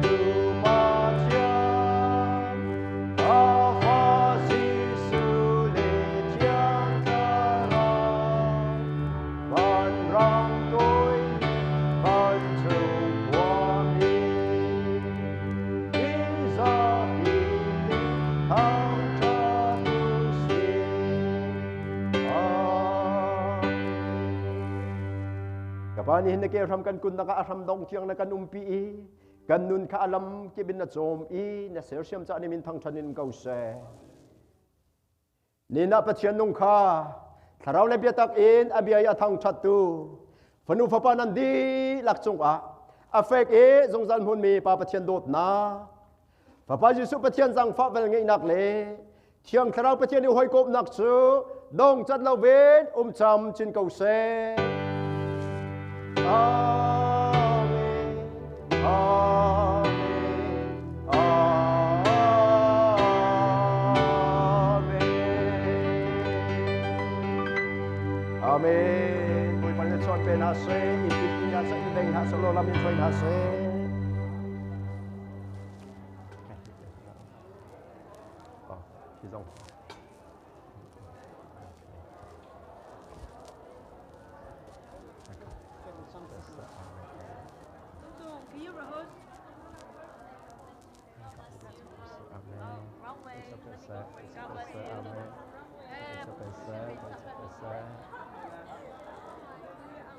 tu ma chian a fa si su le chiang ta ra van rang tôi kan chu quang ni za pi hang Kapani hin ke ram kan kun naka aram dong tiang na kan umpi I kan nun ka alam ke bin na chom I na ser siam cha ni min thang thanin kau se ni na pathian nung kha tharau le biatak in abia ya thang that tu phanu phapa nan di lak chung a afek e zong zan hun mi pa pathian dot na papa jisu pathian jang fa bel ngei nak le thiang tharau pathian ni hoi kop nak chu dong chat lo ven cham chin kau se Amen, Amen, Amen, Amen. Mùi phần lên son bên hạ xe, ít ít ít hạ xe, ít đành hạ xe, lô làm in phơi hạ xe. Thì dòng. Amen.